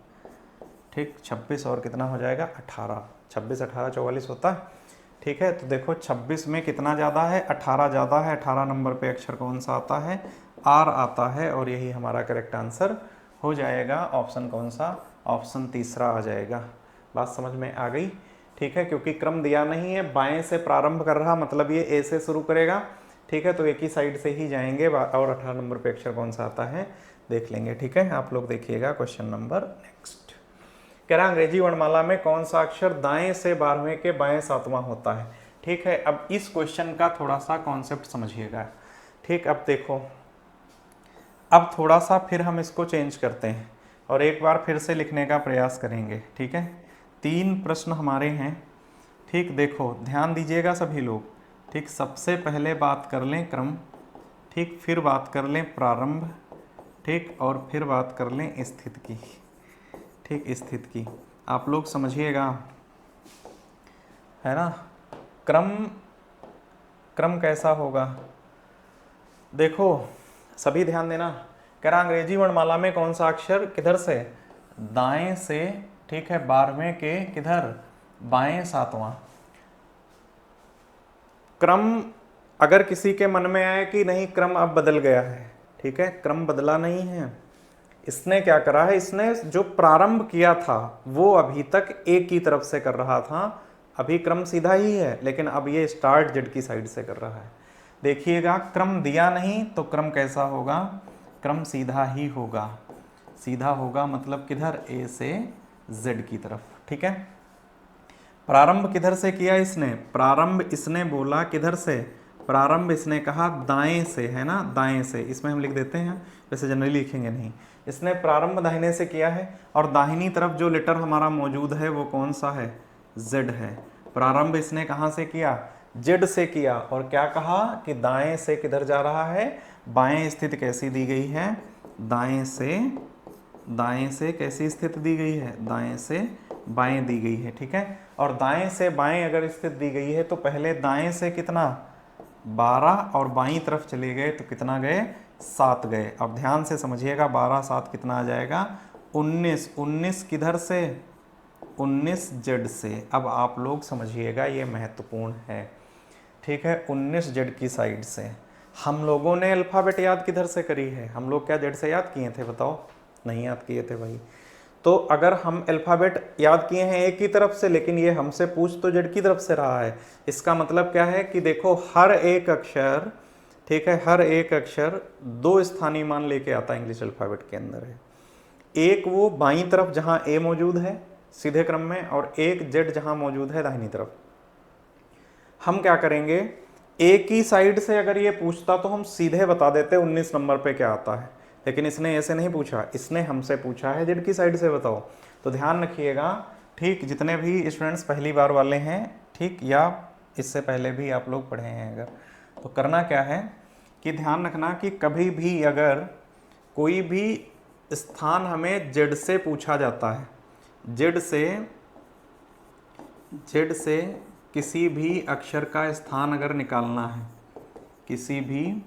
ठीक, 26 और कितना हो जाएगा 18, 26 18 44 होता है। ठीक है, तो देखो 26 में कितना ज़्यादा है, 18 ज़्यादा है। 18 नंबर पे अक्षर कौन सा आता है, आर आता है, और यही हमारा करेक्ट आंसर हो जाएगा। ऑप्शन कौन सा, ऑप्शन तीसरा आ जाएगा। बात समझ में आ गई। ठीक है, क्योंकि क्रम दिया नहीं है, बाएं से प्रारंभ कर रहा, मतलब ये ए से शुरू करेगा। ठीक है, तो एक ही साइड से ही जाएंगे, और 18 नंबर पे अक्षर कौन सा आता है देख लेंगे। ठीक है, आप लोग देखिएगा क्वेश्चन नंबर नेक्स्ट। कह रहा अंग्रेजी वर्णमाला में कौन सा अक्षर दाएं से 12वें के बाएं 7वां होता है। ठीक है, अब इस क्वेश्चन का थोड़ा सा कॉन्सेप्ट समझिएगा। ठीक, अब देखो, अब थोड़ा सा फिर हम इसको चेंज करते हैं। और एक बार फिर से लिखने का प्रयास करेंगे। ठीक है, 3 प्रश्न हमारे हैं। ठीक, देखो ध्यान दीजिएगा सभी लोग। ठीक, सबसे पहले बात कर लें क्रम, ठीक, फिर बात कर लें प्रारंभ, ठीक, और फिर बात कर लें स्थिति की। ठीक, स्थिति की आप लोग समझिएगा, है ना। क्रम, क्रम कैसा होगा, देखो सभी ध्यान देना। कह रहा अंग्रेजी वर्णमाला में कौन सा अक्षर किधर से, दाएं से, ठीक है, 12वें के किधर, बाएं 7वां। क्रम अगर किसी के मन में आए कि नहीं क्रम अब बदल गया है, ठीक है, क्रम बदला नहीं है। इसने क्या करा है, इसने जो प्रारंभ किया था वो अभी तक एक की तरफ से कर रहा था, अभी क्रम सीधा ही है, लेकिन अब ये स्टार्ट जेड की साइड से कर रहा है। देखिएगा, क्रम दिया नहीं तो क्रम कैसा होगा, क्रम सीधा ही होगा। सीधा होगा मतलब किधर, ए से जेड की तरफ। ठीक है, प्रारंभ किधर से किया इसने, प्रारंभ इसने बोला किधर से, प्रारंभ इसने कहा दाएं से, है ना, दाएं से। इसमें हम लिख देते हैं, वैसे जनरली लिखेंगे नहीं। इसने प्रारंभ दाहिने से किया है, और दाहिनी तरफ जो लेटर हमारा मौजूद है वो कौन सा है, जेड है। प्रारंभ इसने कहाँ से किया, जेड से किया, और क्या कहा कि दाएं से किधर जा रहा है, बाएं स्थिति कैसी दी गई है, दाएं से कैसी स्थिति दी गई है, दाएं से बाएं दी गई है। ठीक है, और दाएं से बाएं अगर स्थिति दी गई है तो पहले दाएं से कितना 12, और बाईं तरफ चले गए तो कितना गए, 7 गए। अब ध्यान से समझिएगा, 12 7 कितना आ जाएगा, 19। 19 किधर से, 19 जेड से। अब आप लोग समझिएगा, ये महत्वपूर्ण है। ठीक है, 19 जेड की साइड से। हम लोगों ने अल्फ़ाबेट याद किधर से करी है, हम लोग क्या जेड से याद किए थे, बताओ, नहीं याद किए थे भाई। तो अगर हम अल्फ़ाबेट याद किए हैं एक की तरफ से, लेकिन ये हमसे पूछ तो जेड की तरफ से रहा है, इसका मतलब क्या है कि देखो हर एक अक्षर, ठीक है, हर एक अक्षर 2 स्थानीय मान लेके आता है इंग्लिश अल्फ़ाबेट के अंदर है। एक वो बाईं तरफ जहां ए मौजूद है सीधे क्रम में, और एक जेड जहां मौजूद है दाहिनी तरफ। हम क्या करेंगे, एक ही साइड से अगर ये पूछता तो हम सीधे बता देते 19 नंबर पे क्या आता है, लेकिन इसने ऐसे नहीं पूछा, इसने हमसे पूछा है जेड की साइड से बताओ। तो ध्यान रखिएगा, ठीक, जितने भी स्टूडेंट्स पहली बार वाले हैं, ठीक, या इससे पहले भी आप लोग पढ़े हैं अगर, तो करना क्या है कि ध्यान रखना कि कभी भी अगर कोई भी स्थान हमें जेड से पूछा जाता है, जेड से किसी भी अक्षर का स्थान अगर निकालना है, किसी भी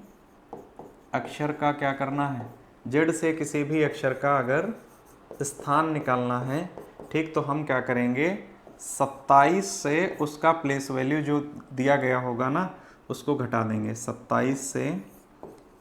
अक्षर का क्या करना है, जेड से किसी भी अक्षर का अगर स्थान निकालना है, ठीक, तो हम क्या करेंगे, 27 से उसका प्लेस वैल्यू जो दिया गया होगा ना उसको घटा देंगे 27 से।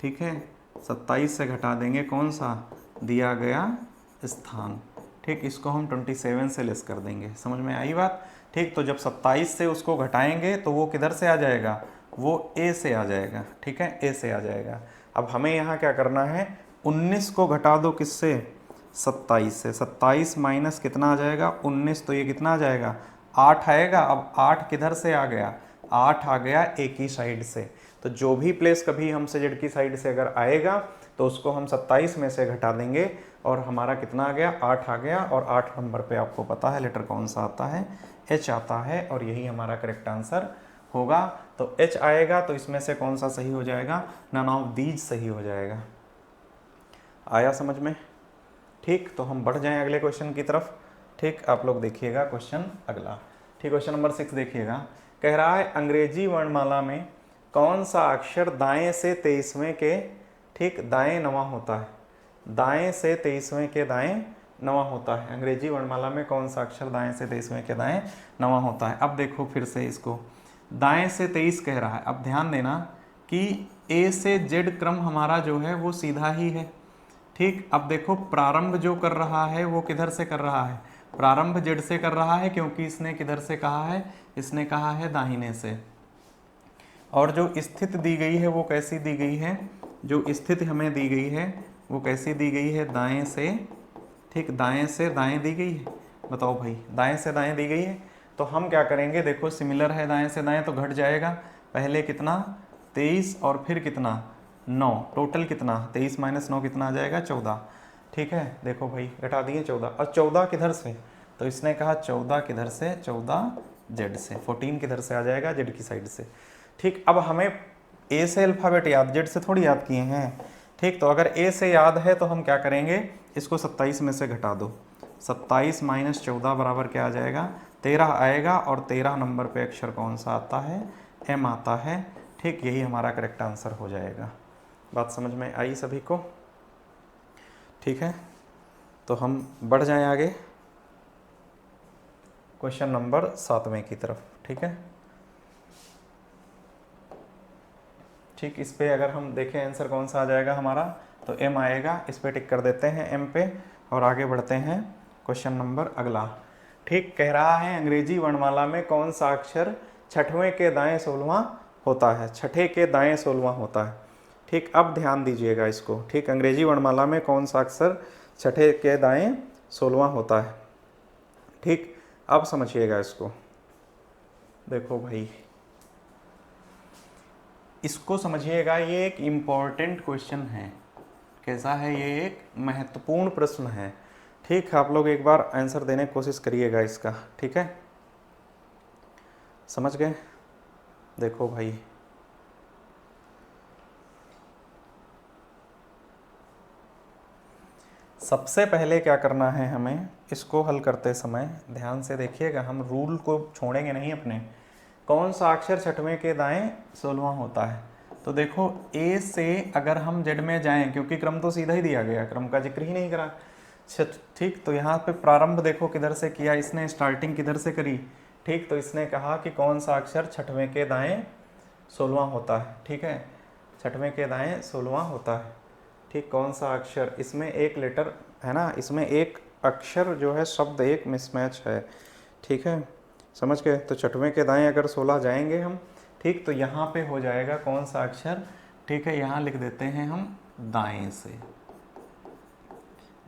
ठीक है, 27 से घटा देंगे कौन सा दिया गया स्थान। ठीक, इसको हम 27 से लेस कर देंगे। समझ में आई बात। ठीक, तो जब 27 से उसको घटाएंगे तो वो किधर से आ जाएगा, वो ए से आ जाएगा। ठीक है, ए से आ जाएगा। अब हमें यहाँ क्या करना है, 19 को घटा दो किससे, 27 से। 27 माइनस कितना आ जाएगा, 19, तो ये कितना आ जाएगा, 8 आएगा। अब 8 किधर से आ गया, 8 आ गया एक ही साइड से। तो जो भी प्लेस कभी हमसे जेड की साइड से अगर आएगा तो उसको हम 27 में से घटा देंगे, और हमारा कितना आ गया, 8 आ गया। और 8 नंबर पे आपको पता है लेटर कौन सा आता है, एच आता है, और यही हमारा करेक्ट आंसर होगा। तो एच आएगा, तो इसमें से कौन सा सही हो जाएगा, नन ऑफ दीज सही हो जाएगा। आया समझ में। ठीक, तो हम बढ़ जाएं अगले क्वेश्चन की तरफ। ठीक, आप लोग देखिएगा क्वेश्चन अगला। ठीक, क्वेश्चन नंबर 6 देखिएगा। कह रहा है अंग्रेजी वर्णमाला में कौन सा अक्षर दाएं से 23वें के, ठीक, दाएं नवा होता है, दाएं से 23वें के दाएं नवा होता है। अंग्रेजी वर्णमाला में कौन सा अक्षर दाएं से 23वें के दाएं नवा होता है। अब देखो फिर से इसको, दाएं से 23 कह रहा है। अब ध्यान देना कि ए से जेड क्रम हमारा जो है वो सीधा ही है। ठीक, अब देखो प्रारंभ जो कर रहा है वो किधर से कर रहा है, प्रारंभ जेड से कर रहा है, क्योंकि इसने किधर से कहा है, इसने कहा है दाहिने से। और जो स्थिति दी गई है वो कैसी दी गई है, जो स्थिति हमें दी गई है वो कैसी दी गई है, दाएं से। ठीक, दाएं से दाएं दी गई है। बताओ भाई, दाएं से दाएं दी गई है, तो हम क्या करेंगे, देखो सिमिलर है दाएं से दाएं, तो घट जाएगा। पहले कितना 23 और फिर कितना 9, टोटल कितना 23 माइनस 9 कितना आ जाएगा 14। ठीक है, देखो भाई घटा दिए 14, और 14 किधर से, तो इसने कहा 14 किधर से, 14 जेड से, 14 किधर से आ जाएगा, जेड की साइड से। ठीक, अब हमें ए से अल्फ़ाबेट याद, जेड से थोड़ी याद किए हैं। ठीक, तो अगर ए से याद है तो हम क्या करेंगे, इसको 27 में से घटा दो, 27 माइनस 14 बराबर क्या आ जाएगा, 13 आएगा, और 13 नंबर पे अक्षर कौन सा आता है, एम आता है। ठीक, यही हमारा करेक्ट आंसर हो जाएगा। बात समझ में आई सभी को? ठीक है, तो हम बढ़ जाएं आगे क्वेश्चन नंबर 7वें की तरफ। ठीक है, ठीक, इस पे अगर हम देखें आंसर कौन सा आ जाएगा हमारा, तो एम आएगा, इस पे टिक कर देते हैं एम पे, और आगे बढ़ते हैं क्वेश्चन नंबर अगला। ठीक, कह रहा है अंग्रेजी वर्णमाला में कौन सा अक्षर छठवें के दाएं 16वां होता है, छठे के दाएं 16वां होता है। ठीक, अब ध्यान दीजिएगा इसको। ठीक, अंग्रेजी वर्णमाला में कौन सा अक्षर छठे के दाएं 16वां होता है। ठीक, अब समझिएगा इसको। देखो भाई, इसको समझिएगा, ये एक इम्पॉर्टेंट क्वेश्चन है। कैसा है, ये एक महत्वपूर्ण प्रश्न है। ठीक, आप लोग एक बार आंसर देने की कोशिश करिएगा इसका। ठीक है, समझ गए? देखो भाई, सबसे पहले क्या करना है हमें, इसको हल करते समय ध्यान से देखिएगा, हम रूल को छोड़ेंगे नहीं अपने। कौन सा अक्षर छठवें के दाएं 16वां होता है, तो देखो ए से अगर हम जेड में जाएं, क्योंकि क्रम तो सीधा ही दिया गया, क्रम का जिक्र ही नहीं करा। ठीक, तो यहाँ पे प्रारंभ देखो किधर से किया इसने, स्टार्टिंग किधर से करी। ठीक, तो इसने कहा कि कौन सा अक्षर छठवें के दाएं 16वां होता है। ठीक है, छठवें के दाएं 16वां होता है। ठीक, कौन सा अक्षर, इसमें एक लेटर है ना, इसमें एक अक्षर जो है, शब्द एक मिसमैच है। ठीक है, समझ गए? तो छठवें के दाएं अगर 16 जाएंगे हम, ठीक, तो यहाँ पे हो जाएगा कौन सा अक्षर। ठीक है, यहाँ लिख देते हैं हम दाएं से,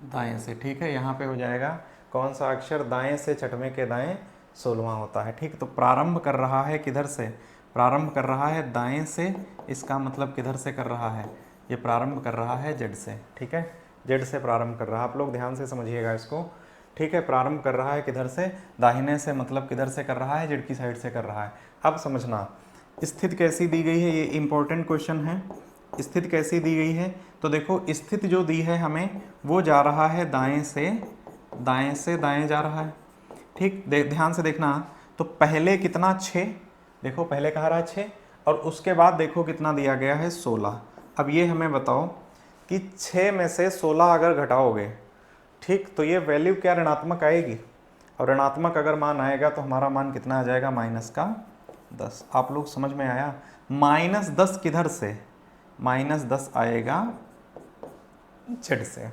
दाएं से। ठीक है, यहाँ पे हो जाएगा कौन सा अक्षर दाएं से छठवें के दाएं 16वां होता है। ठीक, तो प्रारंभ कर रहा है किधर से, प्रारंभ कर रहा है दाएं से, इसका मतलब किधर से कर रहा है, ये प्रारंभ कर रहा है जेड से। ठीक है, जेड से प्रारंभ कर रहा है, आप लोग ध्यान से समझिएगा इसको। ठीक है, प्रारंभ कर रहा है किधर से, दाहिने से, मतलब किधर से कर रहा है, जेड की साइड से कर रहा है। अब समझना स्थिति कैसी दी गई है, ये इंपॉर्टेंट क्वेश्चन है। स्थिति कैसी दी गई है, तो देखो स्थिति जो दी है हमें, वो जा रहा है दाएं से दाएं जा रहा है। ठीक, ध्यान से देखना, तो पहले कितना 6, देखो पहले कहा रहा है 6, और उसके बाद देखो कितना दिया गया है 16। अब ये हमें बताओ कि 6 में से 16 अगर घटाओगे, ठीक, तो ये वैल्यू क्या ऋणात्मक आएगी, और ऋणात्मक अगर मान आएगा तो हमारा मान कितना आ जाएगा, -10। आप लोग समझ में आया? -10 किधर से, -10 आएगा जेड से।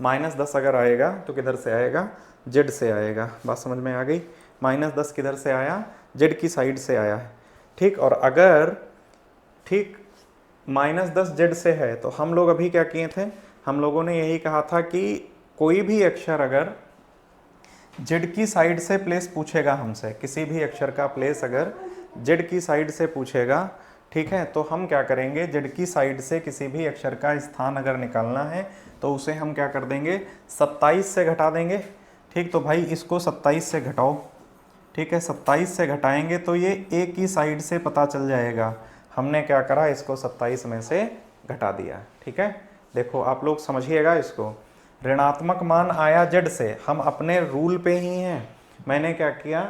-10 अगर आएगा तो किधर से आएगा, जेड से आएगा। बात समझ में आ गई? -10 किधर से आया, जेड की साइड से आया है। ठीक, और अगर ठीक -10 जेड से है, तो हम लोग अभी क्या किए थे, हम लोगों ने यही कहा था कि कोई भी अक्षर अगर जेड की साइड से प्लेस पूछेगा हमसे, किसी भी अक्षर का प्लेस अगर जेड की साइड से पूछेगा, ठीक है, तो हम क्या करेंगे, जेड की साइड से किसी भी अक्षर का स्थान अगर निकालना है तो उसे हम क्या कर देंगे, 27 से घटा देंगे। ठीक, तो भाई इसको 27 से घटाओ। ठीक है, 27 से घटाएंगे तो ये ए की साइड से पता चल जाएगा। हमने क्या करा, इसको 27 में से घटा दिया। ठीक है, देखो आप लोग समझिएगा इसको। ऋणात्मक मान आया जेड से, हम अपने रूल पे ही हैं। मैंने क्या किया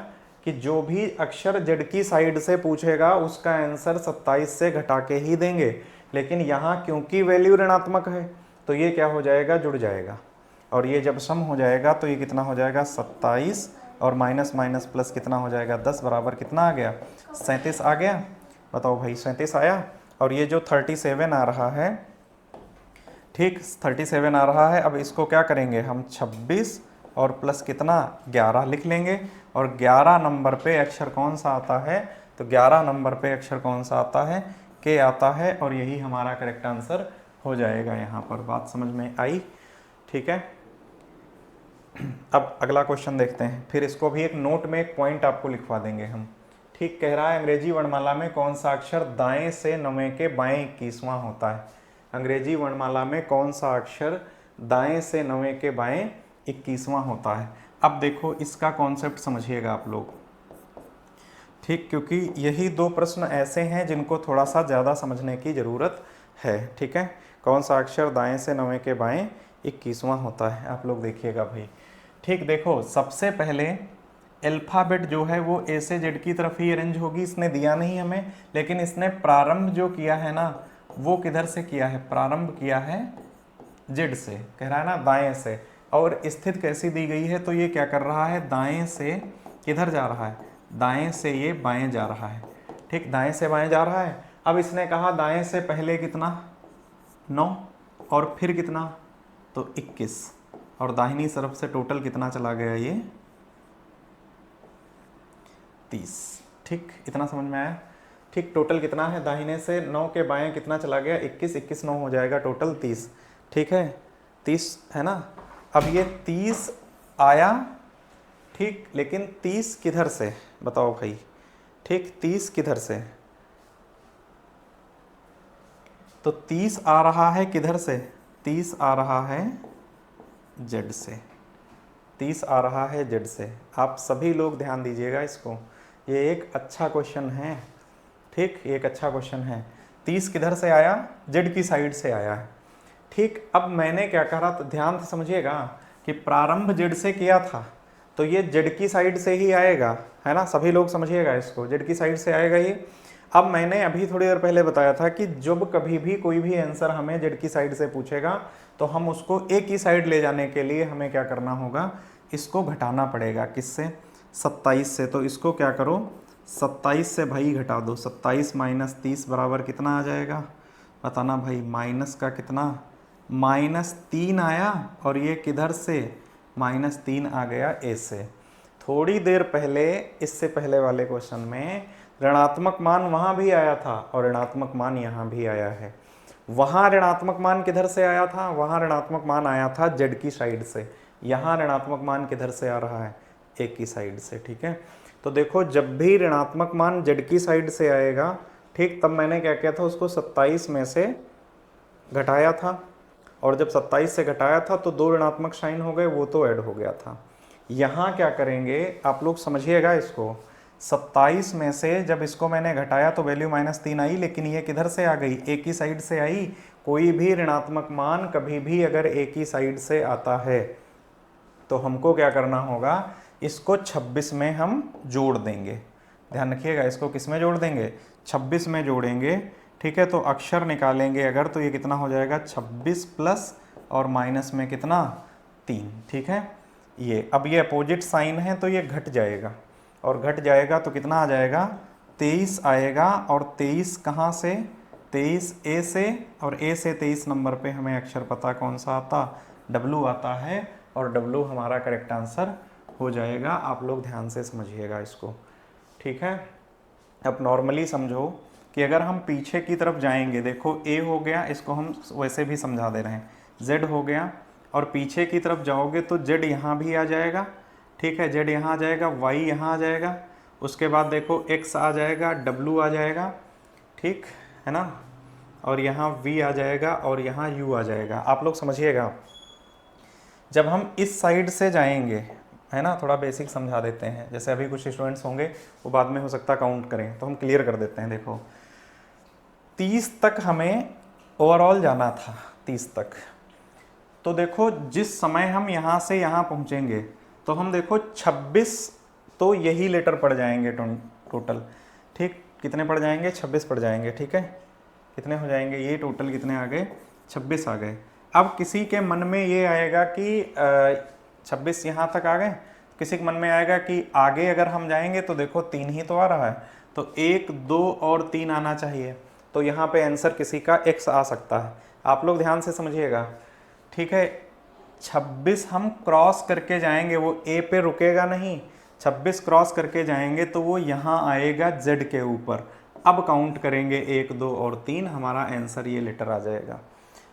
कि जो भी अक्षर जेड की साइड से पूछेगा उसका आंसर 27 से घटा के ही देंगे, लेकिन यहाँ क्योंकि वैल्यू ऋणात्मक है तो ये क्या हो जाएगा, जुड़ जाएगा, और ये जब सम हो जाएगा तो ये कितना हो जाएगा, 27 और माइनस माइनस प्लस कितना हो जाएगा, 10 बराबर कितना आ गया, 37 आ गया। बताओ भाई, 37 आया। और ये जो 37 आ रहा है, ठीक, 37 आ रहा है। अब इसको क्या करेंगे हम, 26 और प्लस कितना, 11 लिख लेंगे, और 11 नंबर पे अक्षर कौन सा आता है, तो 11 नंबर पे अक्षर कौन सा आता है, के आता है, और यही हमारा करेक्ट आंसर हो जाएगा यहाँ पर। बात समझ में आई? ठीक है, अब अगला क्वेश्चन देखते हैं, फिर इसको भी एक नोट में एक पॉइंट आपको लिखवा देंगे हम। ठीक, कह रहा है अंग्रेजी वर्णमाला में कौन सा अक्षर दाएं से 9वें के बाएं 21वां होता है। अंग्रेजी वर्णमाला में कौन सा अक्षर दाएं से 9 के बाएं 21वां होता है। अब देखो इसका कॉन्सेप्ट समझिएगा आप लोग, ठीक, क्योंकि यही दो प्रश्न ऐसे हैं जिनको थोड़ा सा ज़्यादा समझने की ज़रूरत है। ठीक है, कौन सा अक्षर दाएं से 9 के बाएं 21वां होता है, आप लोग देखिएगा भाई। ठीक, देखो सबसे पहले अल्फ़ाबेट जो है वो ए से जेड की तरफ ही अरेंज होगी। इसने दिया नहीं हमें, लेकिन इसने प्रारंभ जो किया है ना वो किधर से किया है, प्रारंभ किया है जेड से, कह रहा है ना दाएं से, और स्थिति कैसी दी गई है, तो ये क्या कर रहा है, दाएं से किधर जा रहा है, दाएं से ये बाएं जा रहा है। ठीक, दाएं से बाएं जा रहा है। अब इसने कहा दाएं से पहले कितना 9 और फिर कितना तो 21, और दाहिनी तरफ से टोटल कितना चला गया ये 30। ठीक, इतना समझ में आया। ठीक, टोटल कितना है, दाहिने से 9 के बाएं कितना चला गया 21, 21 9 हो जाएगा टोटल 30। ठीक है, 30 है ना। अब ये 30 आया, ठीक, लेकिन 30 किधर से बताओ भाई। ठीक, 30 किधर से, तो 30 आ रहा है किधर से, 30 आ रहा है जेड से, 30 आ रहा है जेड से। आप सभी लोग ध्यान दीजिएगा इसको, ये एक अच्छा क्वेश्चन है। ठीक, ये एक अच्छा क्वेश्चन है। 30 किधर से आया, जेड की साइड से आया है। ठीक, अब मैंने क्या कहा था, ध्यान से समझिएगा कि प्रारंभ जेड से किया था तो ये जेड की साइड से ही आएगा, है ना, सभी लोग समझिएगा इसको, जेड की साइड से आएगा ये। अब मैंने अभी थोड़ी देर पहले बताया था कि जब कभी भी कोई भी आंसर हमें जेड की साइड से पूछेगा तो हम उसको ए की साइड ले जाने के लिए हमें क्या करना होगा, इसको घटाना पड़ेगा। किससे, 27 से। तो इसको क्या करो, 27 से भाई घटा दो, 27 माइनस 30 बराबर कितना आ जाएगा, बताना भाई। माइनस का कितना, -3 आया, और ये किधर से, -3 आ गया ए से। थोड़ी देर पहले, इससे पहले वाले क्वेश्चन में ऋणात्मक मान वहाँ भी आया था और ऋणात्मक मान यहाँ भी आया है। वहाँ ऋणात्मक मान किधर से आया था, वहाँ ऋणात्मक मान आया था जेड की साइड से। यहाँ ऋणात्मक मान किधर से आ रहा है, ए की साइड से। ठीक है, तो देखो जब भी ऋणात्मक मान जेड की साइड से आएगा, ठीक, तब मैंने क्या किया था, उसको 27 में से घटाया था, और जब 27 से घटाया था तो 2 ऋणात्मक साइन हो गए, वो तो ऐड हो गया था। यहाँ क्या करेंगे आप लोग समझिएगा इसको, 27 में से जब इसको मैंने घटाया तो वैल्यू -3 आई, लेकिन ये किधर से आ गई, ए की साइड से आई। कोई भी ऋणात्मक मान कभी भी अगर ए की साइड से आता है तो हमको क्या करना होगा, इसको 26 में हम जोड़ देंगे। ध्यान रखिएगा, इसको किस में जोड़ देंगे, 26 में जोड़ेंगे। ठीक है, तो अक्षर निकालेंगे अगर, तो ये कितना हो जाएगा 26 प्लस और माइनस में कितना 3। ठीक है, ये अब ये अपोजिट साइन है तो ये घट जाएगा, और घट जाएगा तो कितना आ जाएगा 23 आएगा। और 23 कहाँ से, 23 ए से, और ए से 23 नंबर पे हमें अक्षर पता कौन सा आता, डब्लू आता है, और डब्लू हमारा करेक्ट आंसर हो जाएगा। आप लोग ध्यान से समझिएगा इसको। ठीक है, अब नॉर्मली समझो कि अगर हम पीछे की तरफ जाएंगे, देखो ए हो गया, इसको हम वैसे भी समझा दे रहे हैं, जेड हो गया, और पीछे की तरफ जाओगे तो जेड यहाँ भी आ जाएगा। ठीक है, जेड यहाँ आ जाएगा, वाई यहाँ आ जाएगा, उसके बाद देखो एक्स आ जाएगा, डब्लू आ जाएगा, ठीक है ना, और यहाँ वी आ जाएगा, और यहाँ यू आ जाएगा। आप लोग समझिएगा, जब हम इस साइड से जाएंगे, है ना, थोड़ा बेसिक समझा देते हैं, जैसे अभी कुछ स्टूडेंट्स होंगे वो बाद में हो सकता काउंट करें, तो हम क्लियर कर देते हैं। देखो 30 तक हमें ओवरऑल जाना था, 30 तक, तो देखो जिस समय हम यहाँ से यहाँ पहुँचेंगे तो हम देखो 26 तो यही लेटर पड़ जाएंगे टोटल। ठीक, कितने पड़ जाएंगे, 26 पड़ जाएंगे। ठीक है, कितने हो जाएंगे, ये टोटल कितने आ गए, 26 आ गए। अब किसी के मन में ये आएगा कि 26 यहाँ तक आ गए, किसी के मन में आएगा कि आगे अगर हम जाएंगे तो देखो 3 ही तो आ रहा है, तो 1 2 और 3 आना चाहिए, तो यहाँ पे आंसर किसी का x आ सकता है। आप लोग ध्यान से समझिएगा। ठीक है, 26 हम क्रॉस करके जाएंगे, वो a पे रुकेगा नहीं, 26 क्रॉस करके जाएंगे तो वो यहाँ आएगा z के ऊपर। अब काउंट करेंगे 1 2 और 3, हमारा आंसर ये लेटर आ जाएगा।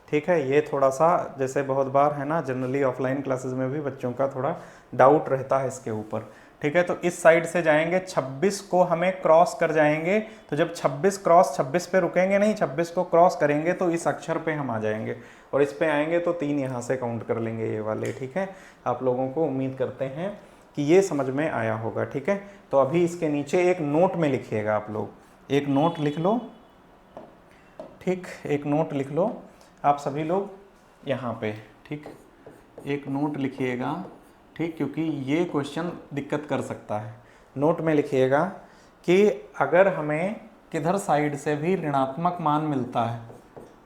ठीक है, ये थोड़ा सा जैसे बहुत बार है ना, जनरली ऑफलाइन क्लासेस में भी बच्चों का थोड़ा डाउट रहता है इसके ऊपर। ठीक है, तो इस साइड से जाएंगे, 26 को हमें क्रॉस कर जाएंगे, तो जब 26 क्रॉस 26 पे रुकेंगे नहीं, 26 को क्रॉस करेंगे तो इस अक्षर पे हम आ जाएंगे। और इस पे आएंगे तो 3 यहाँ से काउंट कर लेंगे ये वाले, ठीक है। आप लोगों को उम्मीद करते हैं कि ये समझ में आया होगा, ठीक है। तो अभी इसके नीचे एक नोट में लिखिएगा आप लोग, एक नोट लिख लो, ठीक, एक नोट लिख लो आप सभी लोग यहाँ पे, ठीक, एक नोट लिखिएगा, ठीक, क्योंकि ये क्वेश्चन दिक्कत कर सकता है। नोट में लिखिएगा कि अगर हमें किधर साइड से भी ऋणात्मक मान मिलता है,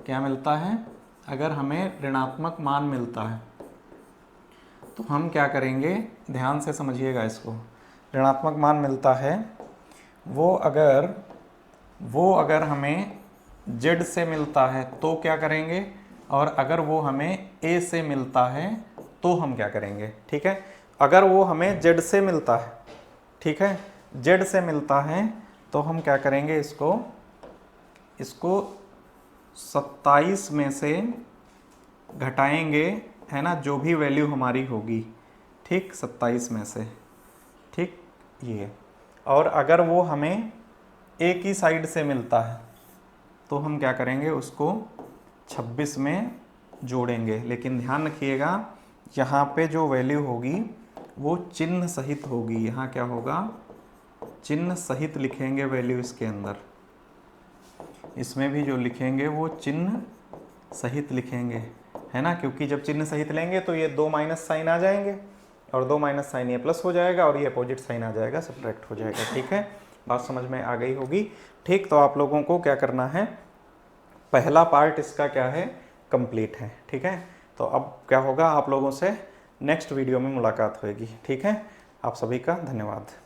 क्या मिलता है, अगर हमें ऋणात्मक मान मिलता है तो हम क्या करेंगे, ध्यान से समझिएगा इसको। ऋणात्मक मान मिलता है वो अगर हमें z से मिलता है तो क्या करेंगे, और अगर वो हमें a से मिलता है तो हम क्या करेंगे, ठीक है। अगर वो हमें z से मिलता है, ठीक है, z से मिलता है तो हम क्या करेंगे, इसको 27 में से घटाएंगे, है ना, जो भी वैल्यू हमारी होगी, ठीक, 27 में से, ठीक, ये। और अगर वो हमें एक ही साइड से मिलता है तो हम क्या करेंगे, उसको 26 में जोड़ेंगे। लेकिन ध्यान रखिएगा यहाँ पे जो वैल्यू होगी वो चिन्ह सहित होगी। यहाँ क्या होगा, चिन्ह सहित लिखेंगे वैल्यू इसके अंदर, इसमें भी जो लिखेंगे वो चिन्ह सहित लिखेंगे, है ना, क्योंकि जब चिन्ह सहित लेंगे तो ये 2 माइनस साइन आ जाएंगे और 2 माइनस साइन ये प्लस हो जाएगा और ये अपोजिट साइन आ जाएगा, सब्ट्रैक्ट हो जाएगा, ठीक है। बात समझ में आ गई होगी, ठीक। तो आप लोगों को क्या करना है, पहला पार्ट इसका क्या है, कंप्लीट है, ठीक है। तो अब क्या होगा, आप लोगों से नेक्स्ट वीडियो में मुलाकात होगी, ठीक है। आप सभी का धन्यवाद।